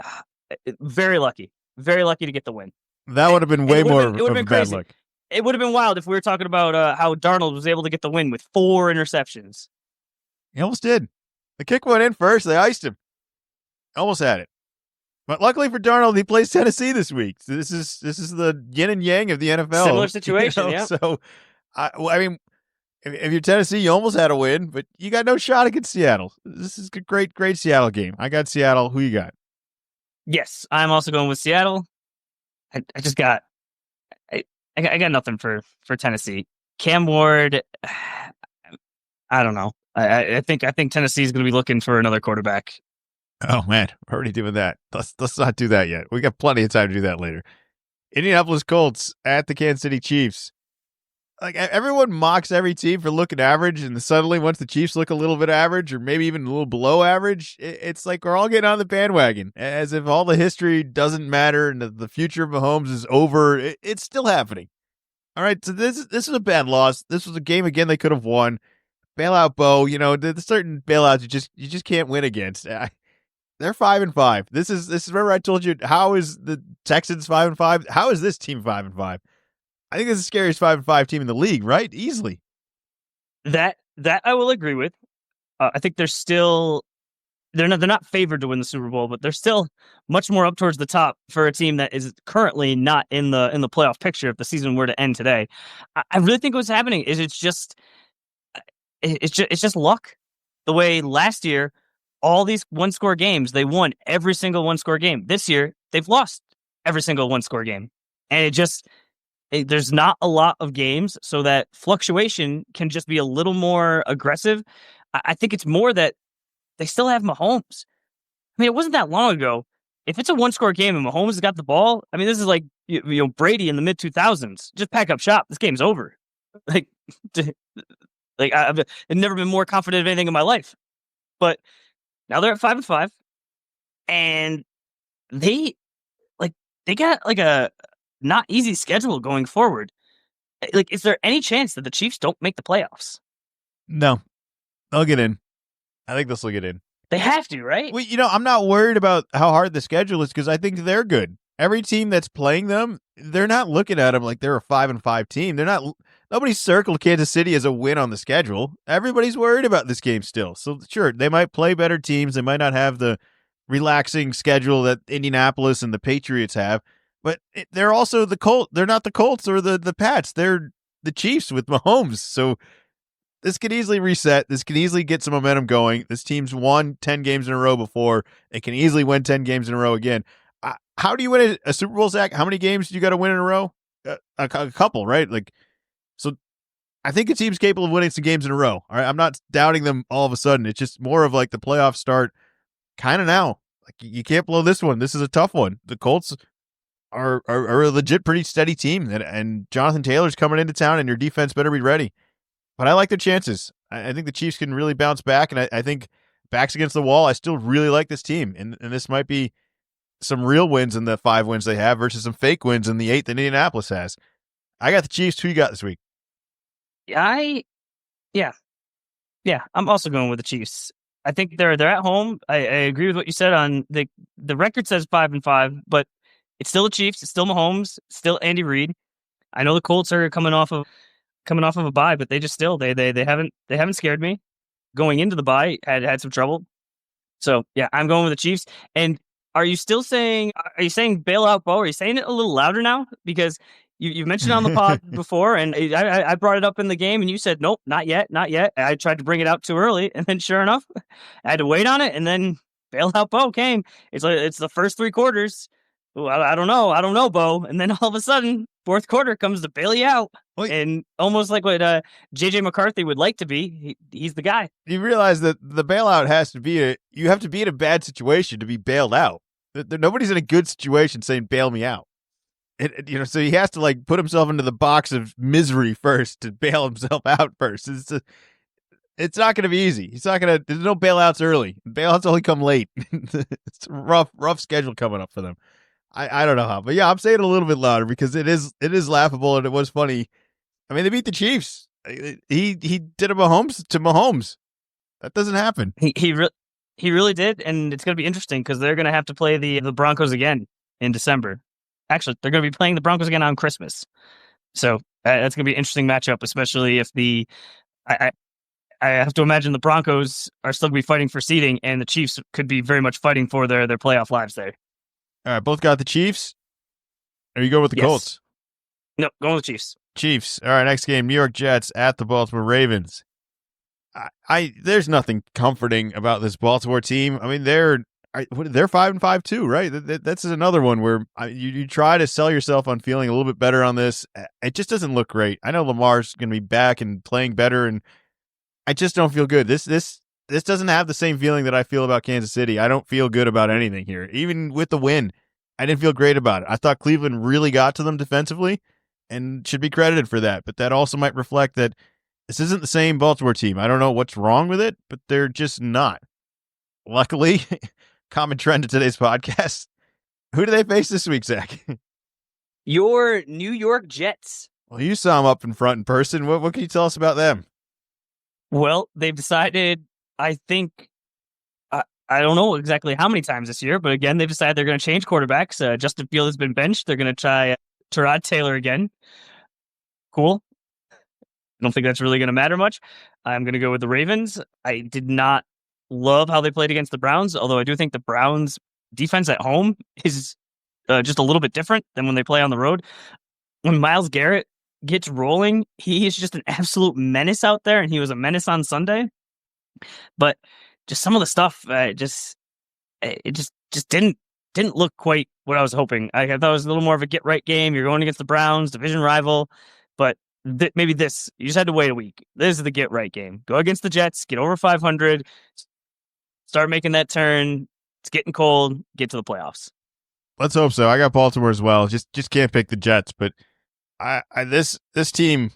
very lucky to get the win. That would have been way more of a bad luck. It would have been wild if we were talking about how Darnold was able to get the win with 4 interceptions. He almost did. The kick went in first. They iced him. Almost had it. But luckily for Darnold, he plays Tennessee this week. So this is the yin and yang of the NFL. Similar situation, yeah. So, I mean, if you're Tennessee, you almost had a win, but you got no shot against Seattle. This is a great Seattle game. I got Seattle. Who you got? Yes, I'm also going with Seattle. I just got I got nothing for Tennessee. Cam Ward, I don't know. I think Tennessee is going to be looking for another quarterback. Oh man, we're already doing that. Let's not do that yet. We got plenty of time to do that later. Indianapolis Colts at the Kansas City Chiefs. Everyone mocks every team for looking average, and suddenly once the Chiefs look a little bit average, or maybe even a little below average, it's like we're all getting on the bandwagon, as if all the history doesn't matter and the future of Mahomes is over. It's still happening. All right, so this is a bad loss. This was a game again they could have won. Bailout Bo, there's certain bailouts you just can't win against. They're 5-5. This is remember I told you, how is the Texans 5-5? How is this team 5-5? I think it's the scariest 5-5 team in the league, right? Easily. That I will agree with. I think they're not favored to win the Super Bowl, but they're still much more up towards the top for a team that is currently not in the playoff picture if the season were to end today. I really think what's happening is it's just luck. the way last year, all these one-score games, they won every single one-score game. This year, they've lost every single one-score game. And there's not a lot of games, so that fluctuation can just be a little more aggressive. I think it's more that they still have Mahomes. I mean, it wasn't that long ago. If it's a one-score game and Mahomes has got the ball, I mean, this is like Brady in the mid-2000s. Just pack up shop. This game's over. Like, I've never been more confident of anything in my life. But now they're at 5-5, and they got like a not easy schedule going forward. Like, is there any chance that the Chiefs don't make the playoffs? No, they'll get in. I think they'll get in. They have to, right? Well, I'm not worried about how hard the schedule is because I think they're good. Every team that's playing them, they're not looking at them like they're a 5-5 team. Nobody's circled Kansas City as a win on the schedule. Everybody's worried about this game still. So sure, they might play better teams. They might not have the relaxing schedule that Indianapolis and the Patriots have, but they're also the Colts. They're not the Colts or the Pats. They're the Chiefs with Mahomes. So this could easily reset. This can easily get some momentum going. This team's won 10 games in a row before. It can easily win 10 games in a row again. How do you win a Super Bowl, Zach? How many games do you got to win in a row? A couple, right? So I think a team's capable of winning some games in a row. All right, I'm not doubting them all of a sudden. It's just more of like the playoffs start kind of now. Like you can't blow this one. This is a tough one. The Colts are a legit pretty steady team, and Jonathan Taylor's coming into town, and your defense better be ready. But I like their chances. I think the Chiefs can really bounce back, and I think backs against the wall, I still really like this team. And this might be some real wins in the 5 wins they have versus some fake wins in the 8 that Indianapolis has. I got the Chiefs. Who you got this week? Yeah. I'm also going with the Chiefs. I think they're at home. I agree with what you said on the record says 5-5, but it's still the Chiefs. It's still Mahomes. It's still Andy Reid. I know the Colts are coming off of a bye, but they haven't scared me. Going into the bye, had some trouble. So yeah, I'm going with the Chiefs. And are you saying bailout Bo? Are you saying it a little louder now? Because you mentioned it on the pod before, and I brought it up in the game, and you said nope, not yet. I tried to bring it out too early, and then sure enough, I had to wait on it, and then bailout Bo came. It's the first 3 quarters. Ooh, I don't know, Bo. And then all of a sudden, fourth quarter comes to bail you out. Wait. And almost like what J.J. McCarthy would like to be, he's the guy. You realize that the bailout has to be you have to be in a bad situation to be bailed out. Nobody's in a good situation saying bail me out. So he has to like put himself into the box of misery first to bail himself out first. It's not going to be easy. There's no bailouts early. Bailouts only come late. It's a rough schedule coming up for them. I don't know how, but yeah, I'm saying it a little bit louder because it is laughable and it was funny. I mean, they beat the Chiefs. He did a Mahomes to Mahomes. That doesn't happen. He really did, and it's going to be interesting because they're going to have to play the Broncos again in December. Actually, they're going to be playing the Broncos again on Christmas. So that's going to be an interesting matchup, especially if I have to imagine the Broncos are still going to be fighting for seeding, and the Chiefs could be very much fighting for their playoff lives there. All right, both got the Chiefs. Or you go with the Colts? No, going with the Chiefs. Chiefs. All right, next game, New York Jets at the Baltimore Ravens. There's nothing comforting about this Baltimore team. I mean, they're 5-5 too, right? That's another one where you try to sell yourself on feeling a little bit better on this. It just doesn't look great. I know Lamar's going to be back and playing better, and I just don't feel good. This doesn't have the same feeling that I feel about Kansas City. I don't feel good about anything here. Even with the win, I didn't feel great about it. I thought Cleveland really got to them defensively and should be credited for that. But that also might reflect that this isn't the same Baltimore team. I don't know what's wrong with it, but they're just not. Luckily, common trend to today's podcast. Who do they face this week, Zach? Your New York Jets. Well, you saw them up in front in person. What can you tell us about them? Well, they've decided, I think, I don't know exactly how many times this year, but again, they've decided they're going to change quarterbacks. Justin Fields has been benched. They're going to try Tyrod Taylor again. Cool. I don't think that's really going to matter much. I'm going to go with the Ravens. I did not love how they played against the Browns, although I do think the Browns' defense at home is just a little bit different than when they play on the road. When Myles Garrett gets rolling, he is just an absolute menace out there, and he was a menace on Sunday. But just some of the stuff, it just didn't look quite what I was hoping. I thought it was a little more of a get right game. You're going against the Browns, division rival, but maybe this you just had to wait a week. This is the get right game. Go against the Jets, get over 500, start making that turn. It's getting cold. Get to the playoffs. Let's hope so. I got Baltimore as well. Just can't pick the Jets, but this team's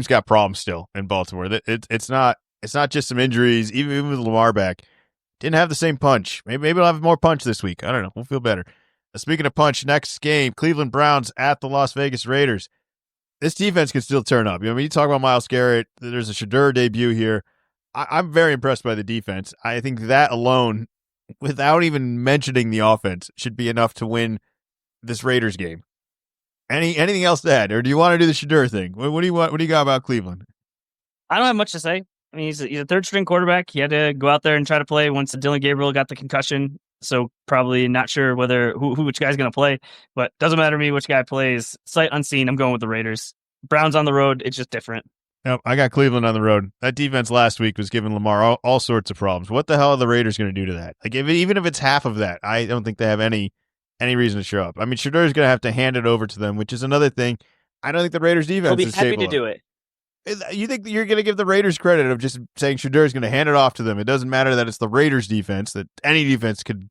got problems still in Baltimore. It's not just some injuries. Even with Lamar back, didn't have the same punch. Maybe we'll have more punch this week. I don't know. We'll feel better. Speaking of punch, next game, Cleveland Browns at the Las Vegas Raiders. This defense can still turn up. You talk about Myles Garrett. There's a Shedeur debut here. I'm very impressed by the defense. I think that alone, without even mentioning the offense, should be enough to win this Raiders game. Anything else to add, or do you want to do the Shedeur thing? What do you want? What do you got about Cleveland? I don't have much to say. I mean, he's a third string quarterback. He had to go out there and try to play once Dylan Gabriel got the concussion. So probably not sure whether which guy's going to play, but doesn't matter to me which guy plays. Sight unseen, I'm going with the Raiders. Browns on the road, it's just different. Nope, I got Cleveland on the road. That defense last week was giving Lamar all sorts of problems. What the hell are the Raiders going to do to that? Like, even if it's half of that, I don't think they have any reason to show up. I mean, Shadeur's going to have to hand it over to them, which is another thing. I don't think the Raiders defense He'll be is happy stable to do it. You think you're going to give the Raiders credit of just saying Shadeur's going to hand it off to them? It doesn't matter that it's the Raiders defense, that any defense could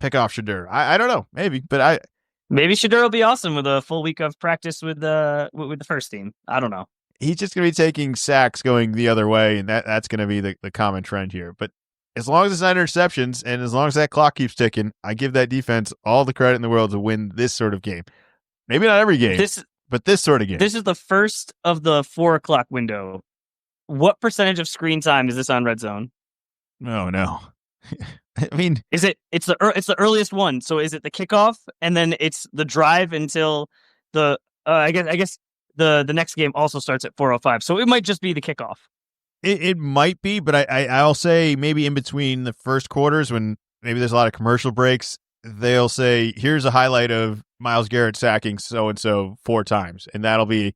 pick off Shedeur. I don't know, maybe, but maybe Shedeur will be awesome with a full week of practice with the first team. I don't know. He's just going to be taking sacks going the other way, and that's going to be the common trend here. But as long as it's not interceptions, and as long as that clock keeps ticking, I give that defense all the credit in the world to win this sort of game. Maybe not every game, but this sort of game. This is the first of the 4:00 window. What percentage of screen time is this on Red Zone? Oh, no. I mean, it's the earliest one. So is it the kickoff and then it's the drive until the I guess the next game also starts at 4:05. So it might just be the kickoff. It might be, but I'll say maybe in between the first quarters when maybe there's a lot of commercial breaks, they'll say, here's a highlight of Myles Garrett sacking so-and-so 4 times. And it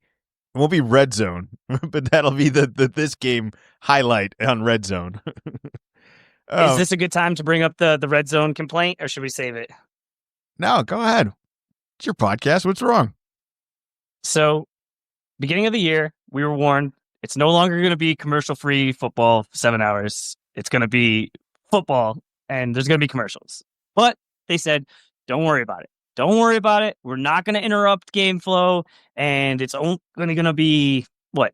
won't be Red Zone, but that'll be the this game highlight on Red Zone. Is this a good time to bring up the Red Zone complaint, or should we save it? No, go ahead. It's your podcast. What's wrong? So, beginning of the year, we were warned it's no longer going to be commercial-free football 7 hours. It's going to be football, and there's going to be commercials. But they said, don't worry about it. Don't worry about it. We're not going to interrupt game flow, and it's only going to be, what?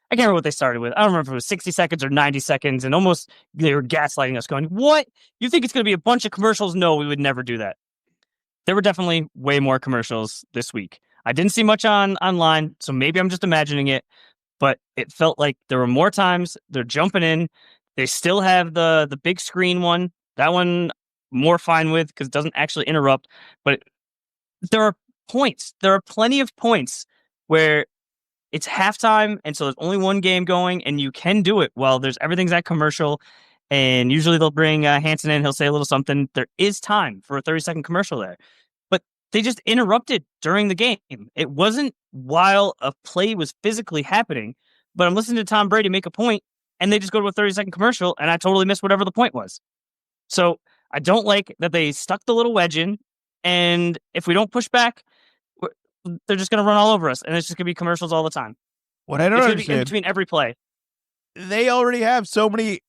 I can't remember what they started with. I don't remember if it was 60 seconds or 90 seconds, and almost they were gaslighting us, going, what? You think it's going to be a bunch of commercials? No, we would never do that. There were definitely way more commercials this week. I didn't see much online, so maybe I'm just imagining it, but it felt like there were more times. They're jumping in. They still have the big screen one. That one, more fine with, because it doesn't actually interrupt. But there are points. There are plenty of points where it's halftime, and so there's only one game going, and you can do it while everything's at commercial. And usually they'll bring Hanson in. He'll say a little something. There is time for a 30-second commercial there. But they just interrupted during the game. It wasn't while a play was physically happening, but I'm listening to Tom Brady make a point, and they just go to a 30-second commercial, and I totally missed whatever the point was. So I don't like that they stuck the little wedge in, and if we don't push back, they're just going to run all over us, and it's just going to be commercials all the time. What I don't understand, in between every play. They already have so many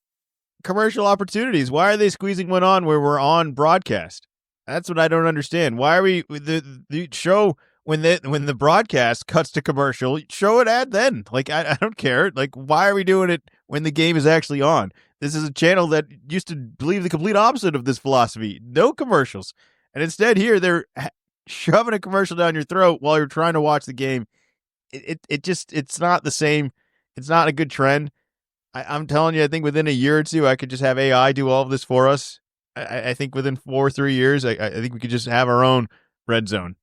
commercial opportunities. Why are they squeezing one on where we're on broadcast? That's what I don't understand. Why are we the show when the broadcast cuts to commercial? Show an ad then. Like I don't care. Like why are we doing it when the game is actually on? This is a channel that used to believe the complete opposite of this philosophy. No commercials, and instead here they're shoving a commercial down your throat while you're trying to watch the game. It's not the same. It's not a good trend. I'm telling you, I think within a year or two, I could just have AI do all of this for us. I think within 4 or 3 years, I think we could just have our own Red Zone,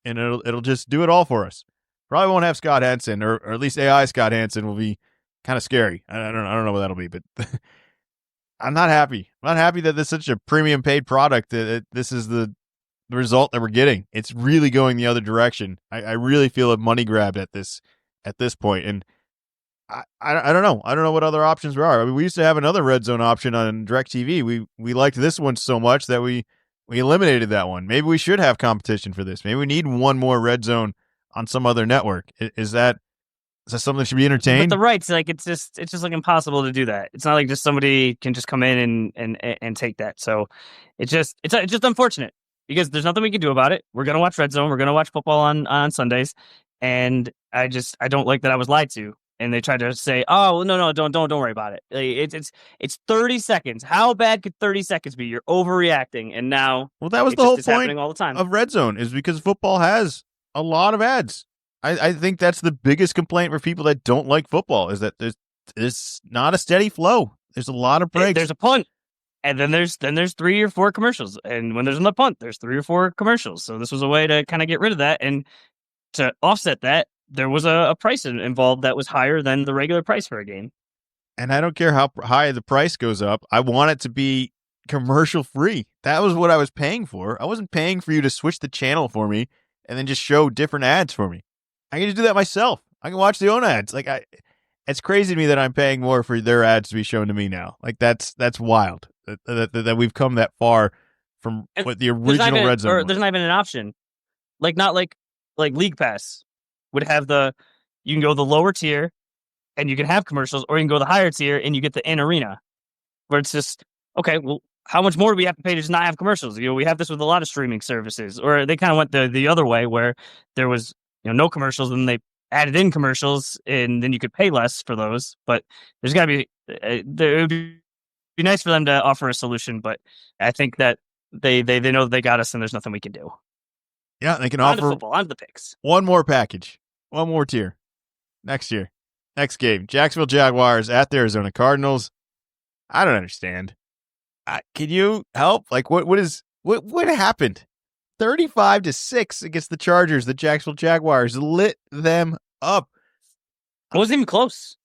and it'll just do it all for us. Probably won't have Scott Hansen, or at least AI Scott Hansen will be kind of scary. I don't know what that'll be, but I'm not happy. I'm not happy that this is such a premium paid product. That this is the result that we're getting. It's really going the other direction. I really feel a money grab at this point, and I don't know. I don't know what other options there are. I mean, we used to have another red zone option on DirecTV. We liked this one so much that we eliminated that one. Maybe we should have competition for this. Maybe we need one more red zone on some other network. Is that something that should be But the entertained? rights, like it's like impossible to do that. It's not like just somebody can just come in and take that. So it's just unfortunate because there's nothing we can do about it. We're gonna watch Red Zone. We're gonna watch football on Sundays, and I don't like that I was lied to. And they tried to say, "Oh no, don't worry about it. Like, it's 30 seconds. How bad could 30 seconds be? You're overreacting." And now Well, that was it the just whole is point happening all the time. of red zone is because football has a lot of ads. I think that's the biggest complaint for people that don't like football is that there's not a steady flow. There's a lot of breaks. There's a punt. And then there's 3 or 4 commercials. And when there's another punt, there's 3 or 4 commercials. So this was a way to kind of get rid of that. And to offset that, there was a price involved that was higher than the regular price for a game. And I don't care how high the price goes up. I want it to be commercial free. That was what I was paying for. I wasn't paying for you to switch the channel for me and then just show different ads for me. I can just do that myself. I can watch the own ads. It's crazy to me that I'm paying more for their ads to be shown to me now. Like that's wild that we've come that far from And what the original red zone was. There's not even an option. Like not like League Pass would have you can go the lower tier and you can have commercials, or you can go the higher tier and you get the in arena, where it's just okay. Well, how much more do we have to pay to just not have commercials? We have this with a lot of streaming services, or they kind of went the other way where there was no commercials, and they added in commercials, and then you could pay less for those. But there's got to be it would be nice for them to offer a solution, but I think that they know they got us, and there's nothing we can do. Yeah, they can On to offer football, on to the picks. one more package, one more tier next year. Next game, Jacksonville Jaguars at the Arizona Cardinals. I don't understand. Can you help? Like, what happened? 35-6 against the Chargers. The Jacksonville Jaguars lit them up. It wasn't even close.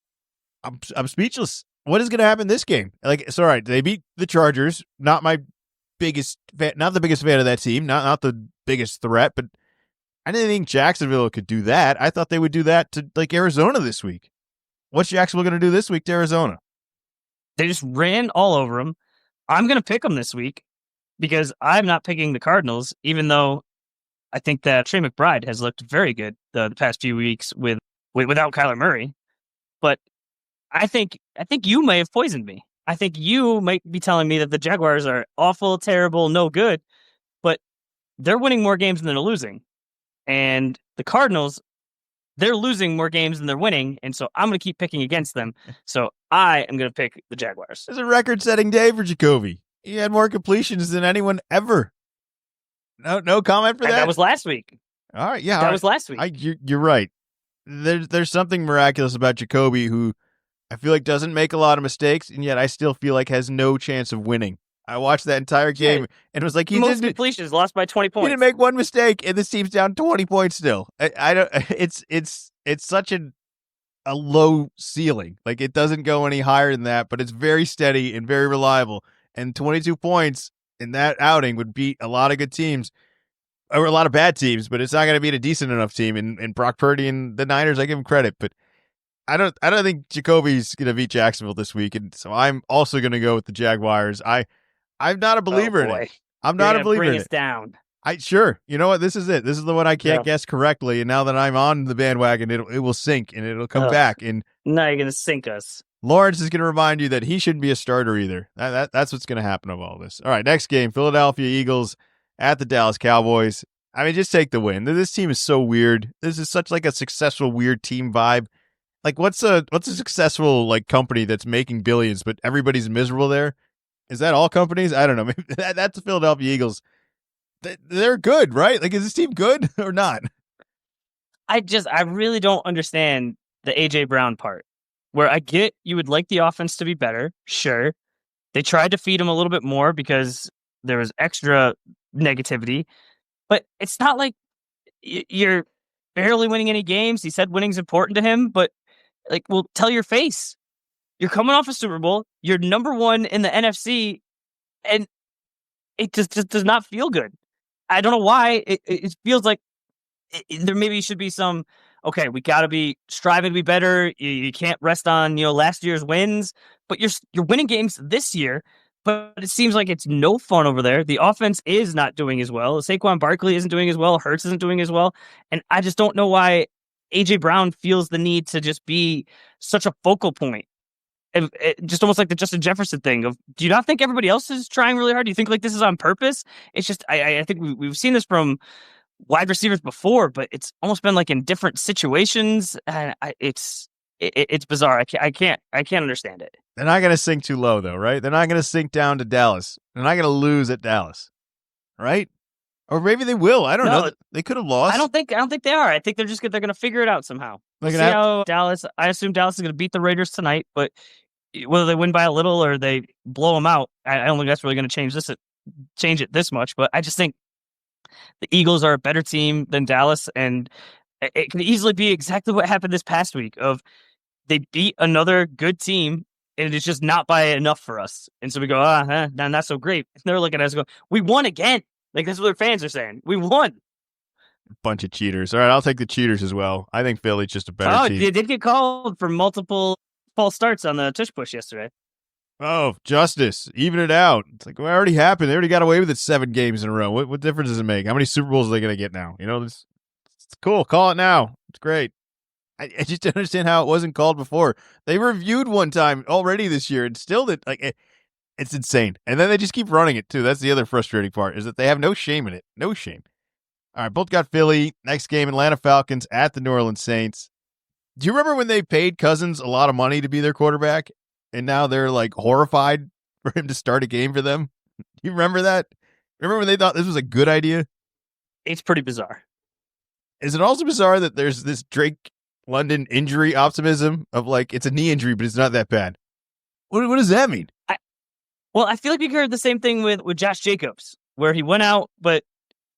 I'm speechless. What is going to happen this game? Like, it's all right. They beat the Chargers. Not my biggest fan, not the biggest fan of that team. Not the biggest threat, but I didn't think Jacksonville could do that. I thought they would do that to like Arizona this week. What's Jacksonville going to do this week to Arizona? They just ran all over them. I'm going to pick them this week because I'm not picking the Cardinals, even though I think that Trey McBride has looked very good the past few weeks without Kyler Murray. But I think you may have poisoned me. I think you might be telling me that the Jaguars are awful, terrible, no good, but they're winning more games than they're losing. And the Cardinals, they're losing more games than they're winning, and so I'm going to keep picking against them. So I am going to pick the Jaguars. It's a record-setting day for Jacoby. He had more completions than anyone ever. No comment for that? That was last week. All right, yeah. That was last week. You're right. There's something miraculous about Jacoby who I feel like doesn't make a lot of mistakes, and yet I still feel like has no chance of winning. I watched that entire game, and it was like most completions lost by 20 points. He didn't make one mistake, and this team's down 20 points still. I don't. It's such a low ceiling. Like it doesn't go any higher than that, but it's very steady and very reliable. And 22 points in that outing would beat a lot of good teams, or a lot of bad teams, but it's not going to beat a decent enough team. And Brock Purdy and the Niners, I give him credit, but I don't think Jacoby's going to beat Jacksonville this week, and so I'm also going to go with the Jaguars. I'm not a believer in it. I'm not a believer in it. Bring us down. Sure. You know what? This is it. This is the one I can't guess correctly. And now that I'm on the bandwagon, it will sink and it'll come back. And now you're going to sink us. Lawrence is going to remind you that he shouldn't be a starter either. That's what's going to happen of all this. All right, next game, Philadelphia Eagles at the Dallas Cowboys. I mean, just take the win. This team is so weird. This is such like a successful, weird team vibe. Like what's a successful like company that's making billions, but everybody's miserable there? Is that all companies? I don't know. Maybe that's the Philadelphia Eagles. They're good, right? Like, is this team good or not? I really don't understand the AJ Brown part. Where I get you would like the offense to be better. Sure. They tried to feed him a little bit more because there was extra negativity. But it's not like you're barely winning any games. He said winning's important to him, but like, well, tell your face. You're coming off a Super Bowl. You're number one in the NFC, and it just does not feel good. I don't know why. It feels like there maybe should be some okay, we got to be striving to be better. You can't rest on, last year's wins, but you're winning games this year. But it seems like it's no fun over there. The offense is not doing as well. Saquon Barkley isn't doing as well. Hurts isn't doing as well. And I just don't know why AJ Brown feels the need to just be such a focal point. Just almost like the Justin Jefferson thing of, do you not think everybody else is trying really hard? Do you think like this is on purpose? It's just, I think we've seen this from wide receivers before, but it's almost been like in different situations. And it's bizarre. I can't understand it. They're not going to sink too low, though, right? They're not going to sink down to Dallas. They're not going to lose at Dallas, right? Or maybe they will. I don't know. They could have lost. I don't think they are. I think they're going to figure it out somehow. They're See gonna have how Dallas. I assume Dallas is going to beat the Raiders tonight, but whether they win by a little or they blow them out, I don't think that's really going to change it this much. But I just think the Eagles are a better team than Dallas, and it could easily be exactly what happened this past week. Of they beat another good team, and it's just not by enough for us. And so we go, not so great. And they're looking at us, go, we won again. Like that's what their fans are saying. We won. Bunch of cheaters. All right, I'll take the cheaters as well. I think Philly's just a better team. They did get called for multiple false starts on the tush push yesterday. Oh, justice. Even it out. It's like, well, it already happened. They already got away with it 7 games in a row. What difference does it make? How many Super Bowls are they going to get now? It's cool. Call it now. It's great. I just don't understand how it wasn't called before. They reviewed one time already this year and still did. It's insane. And then they just keep running it, too. That's the other frustrating part, is that they have no shame in it. No shame. All right, both got Philly. Next game, Atlanta Falcons at the New Orleans Saints. Do you remember when they paid Cousins a lot of money to be their quarterback? And now they're like horrified for him to start a game for them? You remember that? Remember when they thought this was a good idea? It's pretty bizarre. Is it also bizarre that there's this Drake London injury optimism of like, it's a knee injury, but it's not that bad? What does that mean? I feel like we heard the same thing with Josh Jacobs, where he went out, but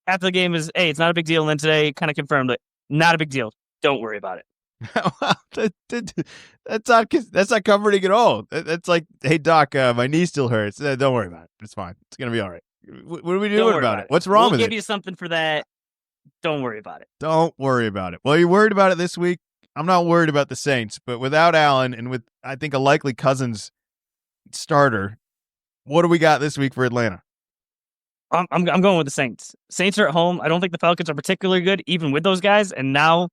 after the game is, hey, it's not a big deal. And then today kind of confirmed that not a big deal. Don't worry about it. That's not comforting at all. That's like, hey, doc, my knee still hurts. Don't worry about it. It's fine. It's going to be all right. What are we doing about it? What's wrong with it? We'll give you something for that. Don't worry about it. Don't worry about it. Well, you're worried about it this week. I'm not worried about the Saints, but without Allen and with, I think, a likely Cousins starter, what do we got this week for Atlanta? I'm going with the Saints. Saints are at home. I don't think the Falcons are particularly good, even with those guys. And now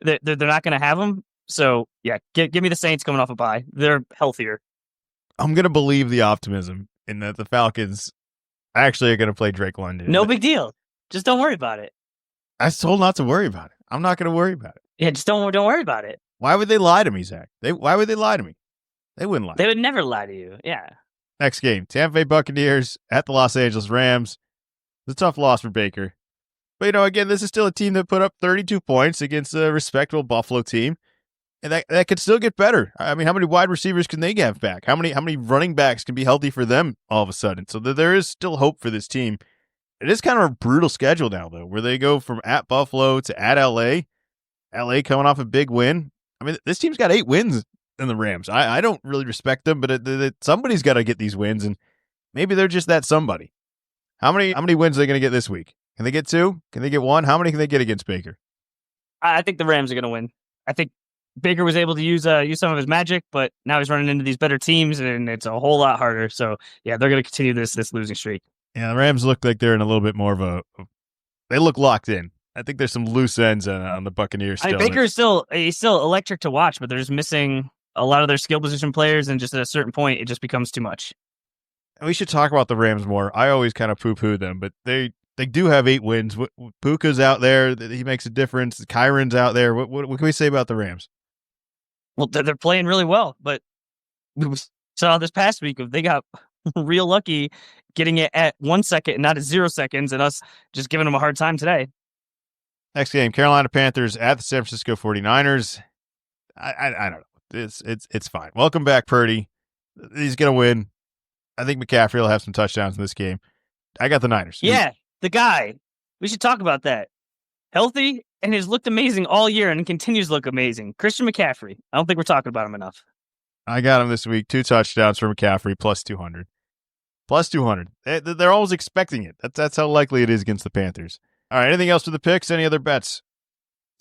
they're not going to have them. So, yeah, give me the Saints coming off a bye. They're healthier. I'm going to believe the optimism in that the Falcons actually are going to play Drake London. No big deal. Just don't worry about it. I was told not to worry about it. I'm not going to worry about it. Yeah, just don't worry about it. Why would they lie to me, Zach? Why would they lie to me? They wouldn't lie. They would never lie to you. Yeah. Next game, Tampa Bay Buccaneers at the Los Angeles Rams. It's a tough loss for Baker. But, again, this is still a team that put up 32 points against a respectable Buffalo team. And that could still get better. I mean, how many wide receivers can they have back? How many running backs can be healthy for them all of a sudden? So there is still hope for this team. It is kind of a brutal schedule now, though, where they go from at Buffalo to at LA. LA coming off a big win. I mean, this team's got 8 wins in the Rams. I don't really respect them, but somebody's got to get these wins, and maybe they're just that somebody. How many wins are they going to get this week? Can they get 2? Can they get 1? How many can they get against Baker? I think the Rams are going to win. I think Baker was able to use some of his magic, but now he's running into these better teams, and it's a whole lot harder. So, yeah, they're going to continue this losing streak. Yeah, the Rams look like they're in a little bit more of they look locked in. I think there's some loose ends on the Buccaneers still. Baker is still electric to watch, but they're just missing a lot of their skill position players, and just at a certain point, it just becomes too much. And we should talk about the Rams more. I always kind of poo-poo them, but they do have 8 wins. Puka's out there. He makes a difference. Kyron's out there. What can we say about the Rams? Well, they're playing really well, but we saw this past week they got real lucky getting it at 1 second and not at 0 seconds, and us just giving them a hard time today. Next game, Carolina Panthers at the San Francisco 49ers. I don't know. It's fine. Welcome back, Purdy. He's going to win. I think McCaffrey will have some touchdowns in this game. I got the Niners. Yeah, the guy. We should talk about that. Healthy and has looked amazing all year and continues to look amazing. Christian McCaffrey. I don't think we're talking about him enough. I got him this week. 2 touchdowns for McCaffrey, plus 200. Plus 200. They're always expecting it. That's how likely it is against the Panthers. All right, anything else for the picks? Any other bets?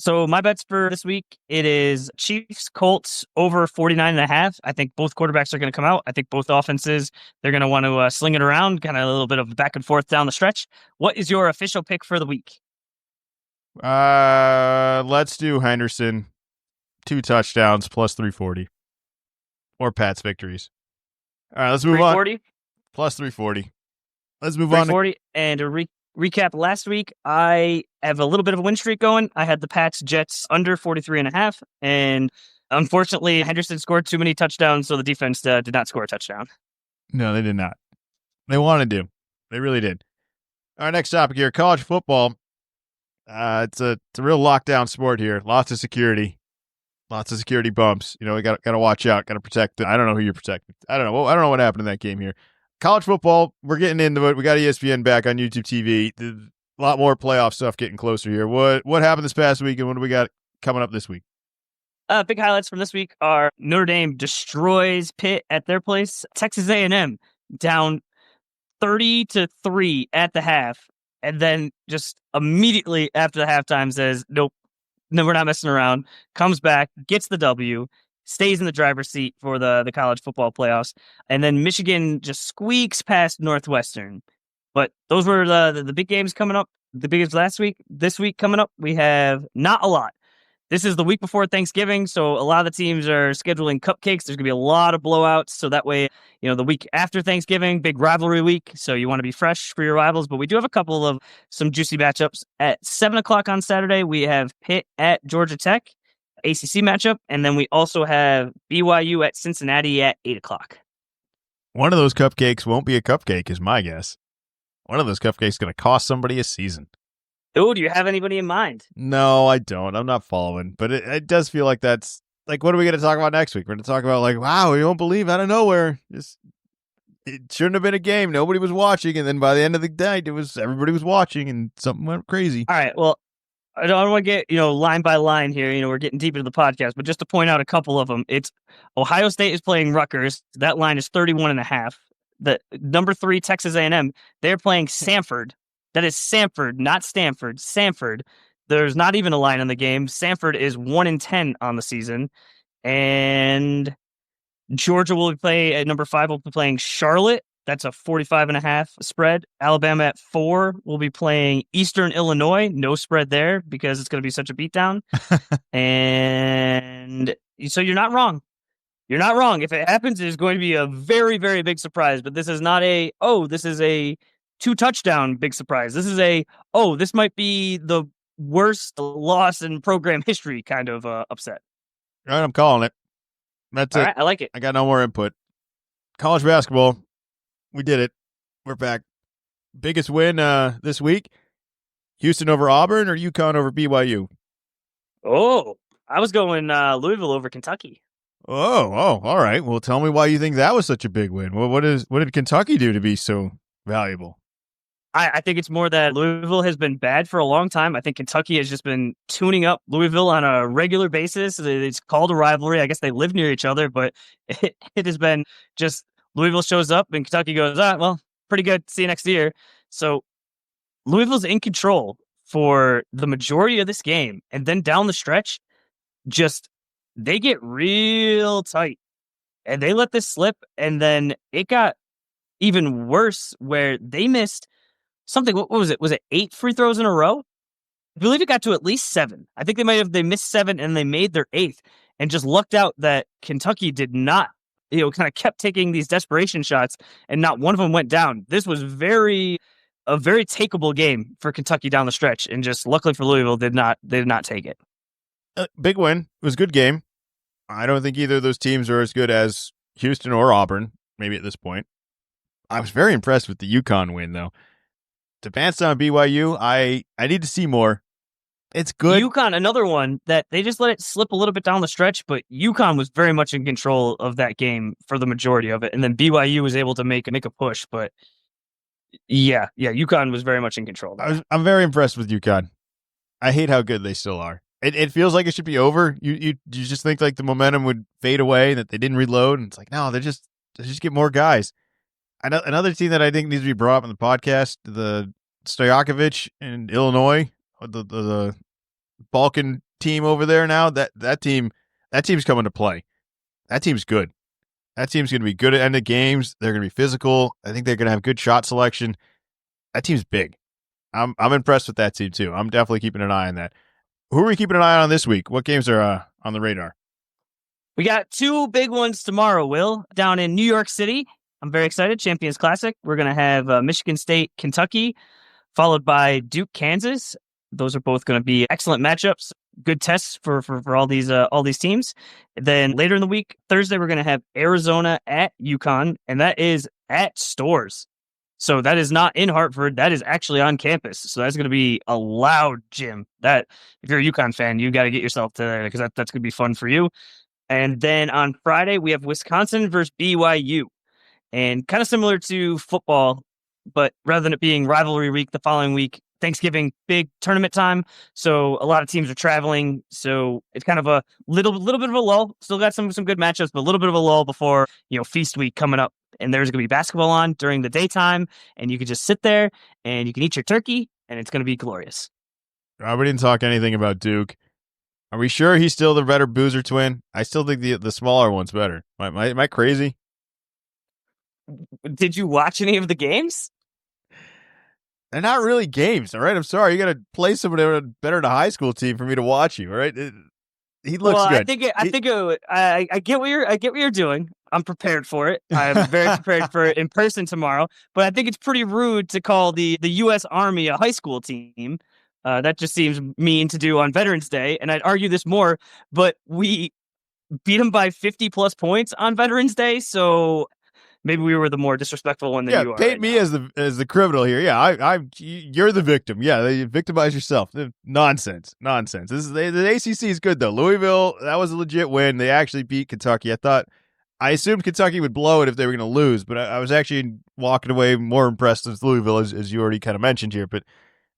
So my bets for this week, it is Chiefs, Colts over 49.5. I think both quarterbacks are going to come out. I think both offenses, they're going to want to sling it around, kind of a little bit of back and forth down the stretch. What is your official pick for the week? Let's do Henderson. 2 touchdowns plus 340. Or Pat's victories. All right, let's move on. 340? Plus 340. Let's move on. 340. And to recap last week, I have a little bit of a win streak going. I had the Pats Jets under 43.5. And unfortunately, Henderson scored too many touchdowns, so the defense did not score a touchdown. No, they did not. They wanted to. They really did. All right, next topic here, college football. It's a real lockdown sport here. Lots of security bumps. You know, we got to watch out. Got to protect. I don't know who you're protecting. I don't know. I don't know what happened in that game here. College football. We're getting into it. We got ESPN back on YouTube TV. A lot more playoff stuff getting closer here. What happened this past week, and what do we got coming up this week? Big highlights from this week are Notre Dame destroys Pitt at their place. Texas A&M down 30-3 at the half, and then just immediately after the halftime says, "Nope, no, we're not messing around." Comes back, gets the W, stays in the driver's seat for the college football playoffs, and then Michigan just squeaks past Northwestern. But those were the big games coming up. The biggest last week. This week coming up, we have not a lot. This is the week before Thanksgiving, so a lot of the teams are scheduling cupcakes. There's going to be a lot of blowouts, so that way, the week after Thanksgiving, big rivalry week, so you want to be fresh for your rivals. But we do have a couple of some juicy matchups. At 7 o'clock on Saturday, we have Pitt at Georgia Tech, ACC matchup, and then we also have BYU at Cincinnati at 8 o'clock. One of those cupcakes won't be a cupcake, is my guess. One of those cupcakes is going to cost somebody a season. Oh, do you have anybody in mind? No, I don't. I'm not following. But it does feel like that's like, what are we going to talk about next week? We're going to talk about like, wow, you won't believe out of nowhere. It shouldn't have been a game. Nobody was watching. And then by the end of the night, everybody was watching and something went crazy. All right. Well, I don't want to get, line by line here. We're getting deep into the podcast, but just to point out a couple of them, it's Ohio State is playing Rutgers. That line is 31.5. The number 3, Texas A&M, they're playing Samford. That is Samford, not Stanford. Samford. There's not even a line on the game. Samford is 1-10 on the season. And Georgia will play at number 5, will be playing Charlotte. That's a 45.5 spread. Alabama at 4 will be playing Eastern Illinois. No spread there because it's going to be such a beatdown. And so you're not wrong. You're not wrong. If it happens, it's going to be a very, very big surprise. But this is not this is a 2-touchdown big surprise. This is this might be the worst loss in program history kind of upset. All right, I'm calling it. That's All it. right, I like it. I got no more input. College basketball. We did it. We're back. Biggest win this week? Houston over Auburn or UConn over BYU? Oh, I was going Louisville over Kentucky. Oh, all right. Well, tell me why you think that was such a big win. Well, what did Kentucky do to be so valuable? I think it's more that Louisville has been bad for a long time. I think Kentucky has just been tuning up Louisville on a regular basis. It's called a rivalry. I guess they live near each other, but it has been just Louisville shows up and Kentucky goes, well, pretty good. See you next year. So Louisville's in control for the majority of this game. And then down the stretch, they get real tight and they let this slip. And then it got even worse where they missed something. What was it? Was it 8 free throws in a row? I believe it got to at least 7. I think they missed 7 and they made their 8th and just lucked out that Kentucky did not, kind of kept taking these desperation shots and not one of them went down. This was a very takeable game for Kentucky down the stretch. And just luckily for Louisville, they did not take it. Big win. It was a good game. I don't think either of those teams are as good as Houston or Auburn, maybe at this point. I was very impressed with the UConn win, though. To advance down BYU, I need to see more. It's good. UConn, another one that they just let it slip a little bit down the stretch, but UConn was very much in control of that game for the majority of it. And then BYU was able to make a push, but yeah, UConn was very much in control. I'm very impressed with UConn. I hate how good they still are. It feels like it should be over. You just think like the momentum would fade away, that they didn't reload, and it's like, no, they just get more guys. Another team that I think needs to be brought up in the podcast, the Stojakovic in Illinois, the Balkan team over there now. That team's coming to play. That team's good. That team's going to be good at end of games. They're going to be physical. I think they're going to have good shot selection. That team's big. I'm impressed with that team too. I'm definitely keeping an eye on that. Who are we keeping an eye on this week? What games are on the radar? We got two big ones tomorrow, Will, down in New York City. I'm very excited. Champions Classic. We're going to have Michigan State, Kentucky, followed by Duke, Kansas. Those are both going to be excellent matchups. Good tests for all these teams. Then later in the week, Thursday, we're going to have Arizona at UConn, and that is at Stores. So that is not in Hartford. That is actually on campus. So that's going to be a loud gym. That if you're a UConn fan, you got to get yourself to there because that's going to be fun for you. And then on Friday, we have Wisconsin versus BYU. And kind of similar to football, but rather than it being rivalry week the following week, Thanksgiving, big tournament time. So a lot of teams are traveling. So it's kind of a little bit of a lull. Still got some good matchups, but a little bit of a lull before, feast week coming up. And there's going to be basketball on during the daytime. And you can just sit there and you can eat your turkey and it's going to be glorious. We didn't talk anything about Duke. Are we sure he's still the better Boozer twin? I still think the smaller one's better. Am I crazy? Did you watch any of the games? They're not really games, all right? I'm sorry. You got to play somebody better than a high school team for me to watch you, all right? He looks good. I get what you're doing. I'm prepared for it. I'm very prepared for it in person tomorrow. But I think it's pretty rude to call the U.S. Army a high school team. That just seems mean to do on Veterans Day. And I'd argue this more, but we beat them by 50 plus points on Veterans Day. So maybe we were the more disrespectful one than you are. Paint right me now. as the criminal here. Yeah, you're the victim. Yeah, you victimize yourself. Nonsense. The ACC is good though. Louisville, that was a legit win. They actually beat Kentucky. I assumed Kentucky would blow it if they were going to lose, but I was actually walking away more impressed with Louisville, as you already kind of mentioned here. But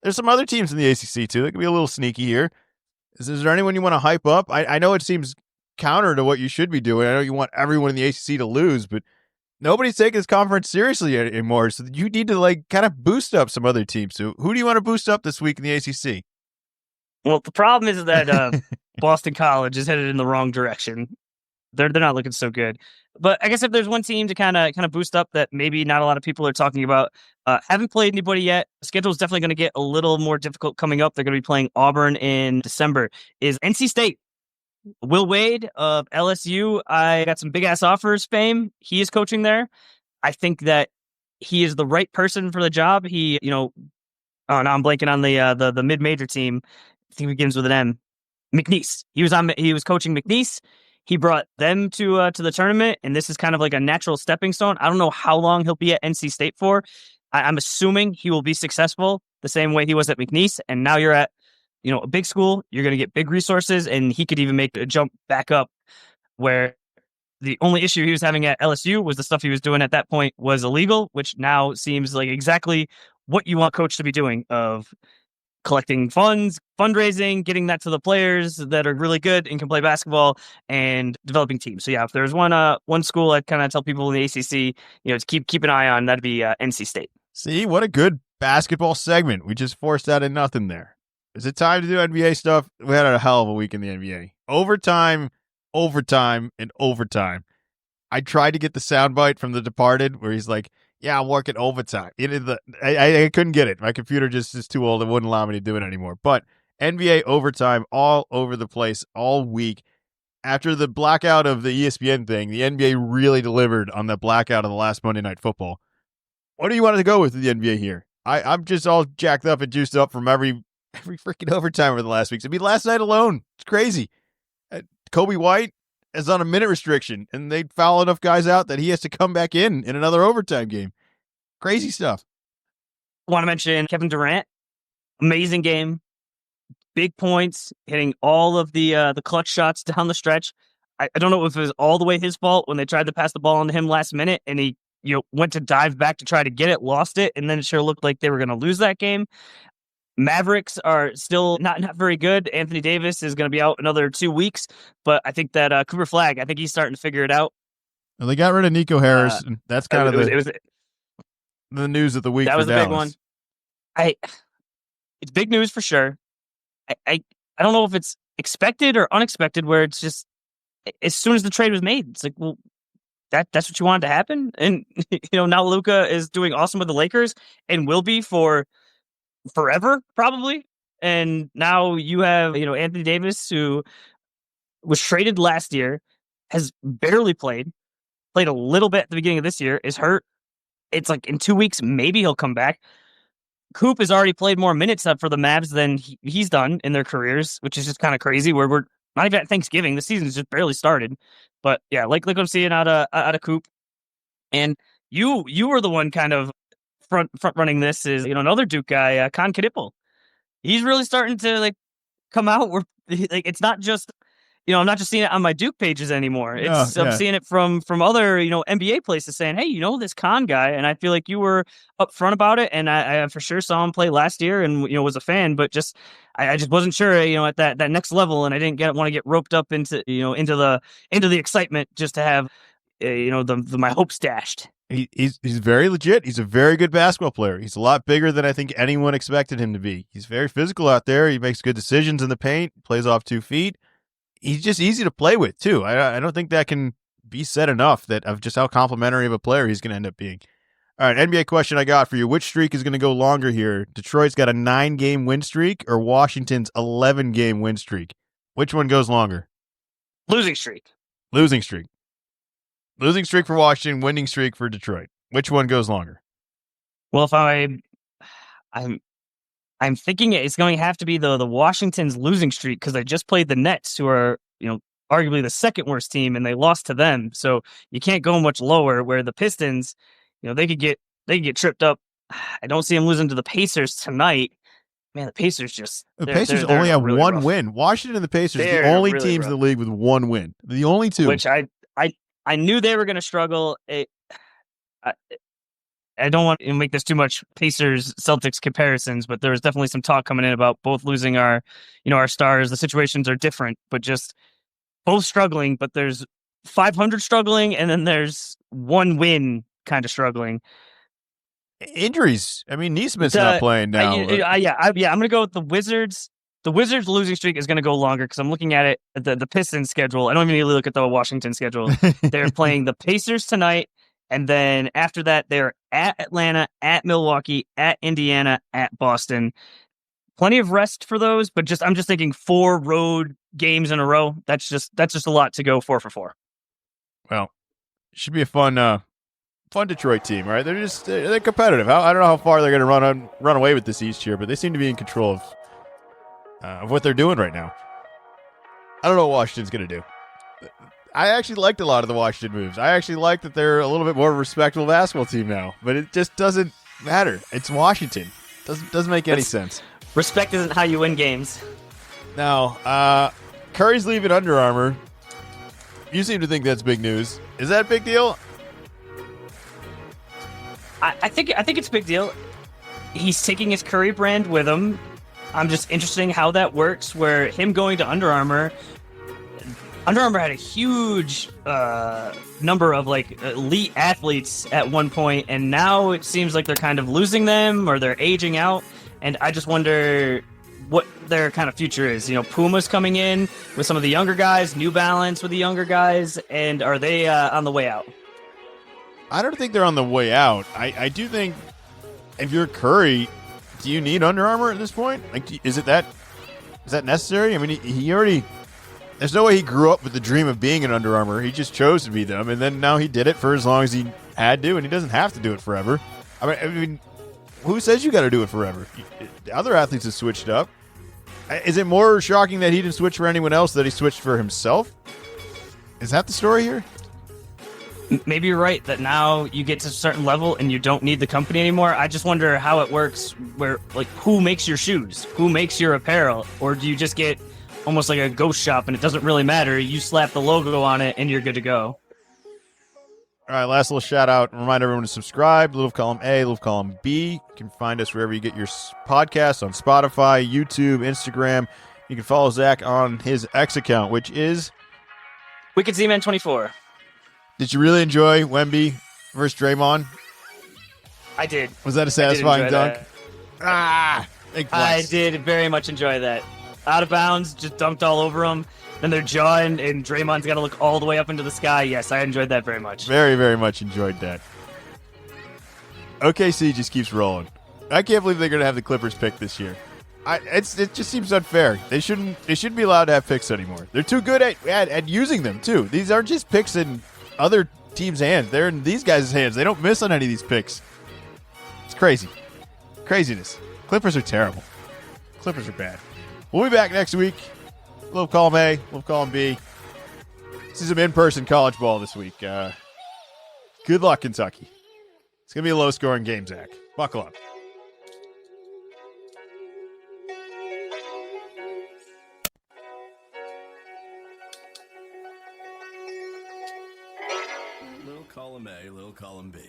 there's some other teams in the ACC too that can be a little sneaky here. Is there anyone you want to hype up? I know it seems counter to what you should be doing. I know you want everyone in the ACC to lose, but nobody's taking this conference seriously anymore. So you need to kind of boost up some other teams. So who do you want to boost up this week in the ACC? Well, the problem is that Boston College is headed in the wrong direction. They're not looking so good. But I guess if there's one team to kind of boost up that maybe not a lot of people are talking about, haven't played anybody yet. The schedule is definitely going to get a little more difficult coming up. They're going to be playing Auburn in December. Is NC State. Will Wade of LSU. I got some big ass offers fame. He is coaching there. I think that he is the right person for the job. He, oh, now I'm blanking on the mid major team. I think it begins with an M. McNeese. He was coaching McNeese. He brought them to the tournament, and this is kind of like a natural stepping stone. I don't know how long he'll be at NC State for. I'm assuming he will be successful the same way he was at McNeese, and now you're at a big school. You're going to get big resources, and he could even make a jump back up where the only issue he was having at LSU was the stuff he was doing at that point was illegal, which now seems like exactly what you want coach to be doing of collecting funds, fundraising, getting that to the players that are really good and can play basketball and developing teams. So yeah, if there's one school I'd kind of tell people in the ACC, to keep an eye on, that'd be NC State. See, what a good basketball segment. We just forced out of nothing there. Is it time to do NBA stuff? We had a hell of a week in the NBA. Overtime, and overtime. I tried to get the soundbite from The Departed where he's like, yeah, I'm working overtime. I couldn't get it. My computer just is too old. It wouldn't allow me to do it anymore. But NBA overtime all over the place all week. After the blackout of the ESPN thing, the NBA really delivered on that blackout of the last Monday Night Football. What do you want to go with the NBA here? I'm just all jacked up and juiced up from every freaking overtime over the last week. I mean, last night alone, it's crazy. Kobe White is on a minute restriction, and they foul enough guys out that he has to come back in another overtime game. Crazy stuff. I want to mention Kevin Durant. Amazing game. Big points, hitting all of the clutch shots down the stretch. I don't know if it was all the way his fault when they tried to pass the ball on to him last minute, and he went to dive back to try to get it, lost it, and then it sure looked like they were going to lose that game. Mavericks are still not very good. Anthony Davis is going to be out another 2 weeks, but I think that Cooper Flagg, I think he's starting to figure it out. Well, they got rid of Nico Harris, and that's kind of the news of the week. That was a big one. It's big news for sure. I don't know if it's expected or unexpected, where it's just as soon as the trade was made, it's like, well, that's what you wanted to happen. And now Luka is doing awesome with the Lakers and will be for forever, probably. And now you have, Anthony Davis, who was traded last year, has barely played a little bit at the beginning of this year, is hurt. It's like in 2 weeks, maybe he'll come back. Coop has already played more minutes up for the Mavs than he's done in their careers, which is just kind of crazy, where we're not even at Thanksgiving. The season's just barely started. But yeah, like I'm seeing out of Coop. And you were the one kind of front running this is, another Duke guy, Con Kadipple. He's really starting to come out where it's not just, I'm not just seeing it on my Duke pages anymore. I'm seeing it from other, NBA places saying, hey, this Con guy. And I feel like you were upfront about it. And I for sure saw him play last year and, was a fan, but just, I just wasn't sure, at that next level. And I didn't want to get roped up into, into the excitement just to have, my hopes dashed. He's very legit. He's a very good basketball player. He's a lot bigger than I think anyone expected him to be. He's very physical out there. He makes good decisions in the paint, plays off 2 feet. He's just easy to play with, too. I don't think that can be said enough that of just how complimentary of a player he's going to end up being. All right, NBA question I got for you. Which streak is going to go longer here? Detroit's got a 9-game win streak or Washington's 11-game win streak? Which one goes longer? Losing streak. Losing streak. Losing streak for Washington, winning streak for Detroit. Which one goes longer? Well, if I'm thinking it's going to have to be the Washington's losing streak, because they just played the Nets, who are, arguably the second worst team, and they lost to them. So you can't go much lower, where the Pistons, they could get tripped up. I don't see them losing to the Pacers tonight. Man, the Pacers Pacers only have really one rough win. Washington and the Pacers are the only really teams rough in the league with one win. The only two. Which I knew they were going to struggle. I don't want to make this too much Pacers-Celtics comparisons, but there was definitely some talk coming in about both losing our stars. The situations are different, but just both struggling. But there's 500 struggling, and then there's one win kind of struggling. Injuries. I mean, Neesmith's not playing now. I'm going to go with the Wizards. The Wizards' losing streak is going to go longer, because I'm looking at it, the Pistons schedule. I don't even need to look at the Washington schedule. They're playing the Pacers tonight, and then after that, they're at Atlanta, at Milwaukee, at Indiana, at Boston. Plenty of rest for those, but I'm just thinking 4 road games in a row. That's just a lot to go 4 for 4. Well, it should be a fun Detroit team, right? They're competitive. I don't know how far they're going to run away with this East here, but they seem to be in control of what they're doing right now. I don't know what Washington's going to do. I actually liked a lot of the Washington moves. I actually like that they're a little bit more of a respectable basketball team now, but it just doesn't matter. It's Washington. Doesn't make any sense. Respect isn't how you win games. Now, Curry's leaving Under Armour. You seem to think that's big news. Is that a big deal? I think it's a big deal. He's taking his Curry brand with him. I'm just interested in how that works, where him going to Under Armour had a huge number of elite athletes at one point, and now it seems like they're kind of losing them, or they're aging out. And I just wonder what their kind of future is. Puma's coming in with some of the younger guys, New Balance with the younger guys, and are they on the way out? I don't think they're on the way out. I do think if you're Curry, do you need Under Armour at this point? Is that necessary? I mean, he already. There's no way he grew up with the dream of being an Under Armour. He just chose to be them, and then now he did it for as long as he had to, and he doesn't have to do it forever. I mean, who says you got to do it forever? The other athletes have switched up. Is it more shocking that he didn't switch for anyone else, that he switched for himself? Is that the story here? Maybe you're right that now you get to a certain level and you don't need the company anymore. I just wonder how it works, where who makes your shoes, who makes your apparel, or do you just get almost like a ghost shop and it doesn't really matter? You slap the logo on it and you're good to go. All right, last little shout out. Remind everyone to subscribe. Little column A, little column B. You can find us wherever you get your podcasts, on Spotify, YouTube, Instagram. You can follow Zach on his X account, which is Wicked Z-Man 24. Did you really enjoy Wemby versus Draymond? I did. Was that a satisfying dunk? I did very much enjoy that. out of bounds, just dunked all over him. Then their jaw and Draymond's got to look all the way up into the sky. Yes, I enjoyed that very much. Very, very much enjoyed that. OKC just keeps rolling. I can't believe they're going to have the Clippers pick this year. It just seems unfair. They shouldn't be allowed to have picks anymore. They're too good at using them too. These aren't just picks in other teams' hands. They're in these guys' hands. They don't miss on any of these picks. It's crazy. Craziness. Clippers are terrible. Clippers are bad. We'll be back next week. Little column A, little column B. This is some in-person college ball this week. Good luck, Kentucky. It's going to be a low-scoring game, Zach. Buckle up. Little column A, little column B.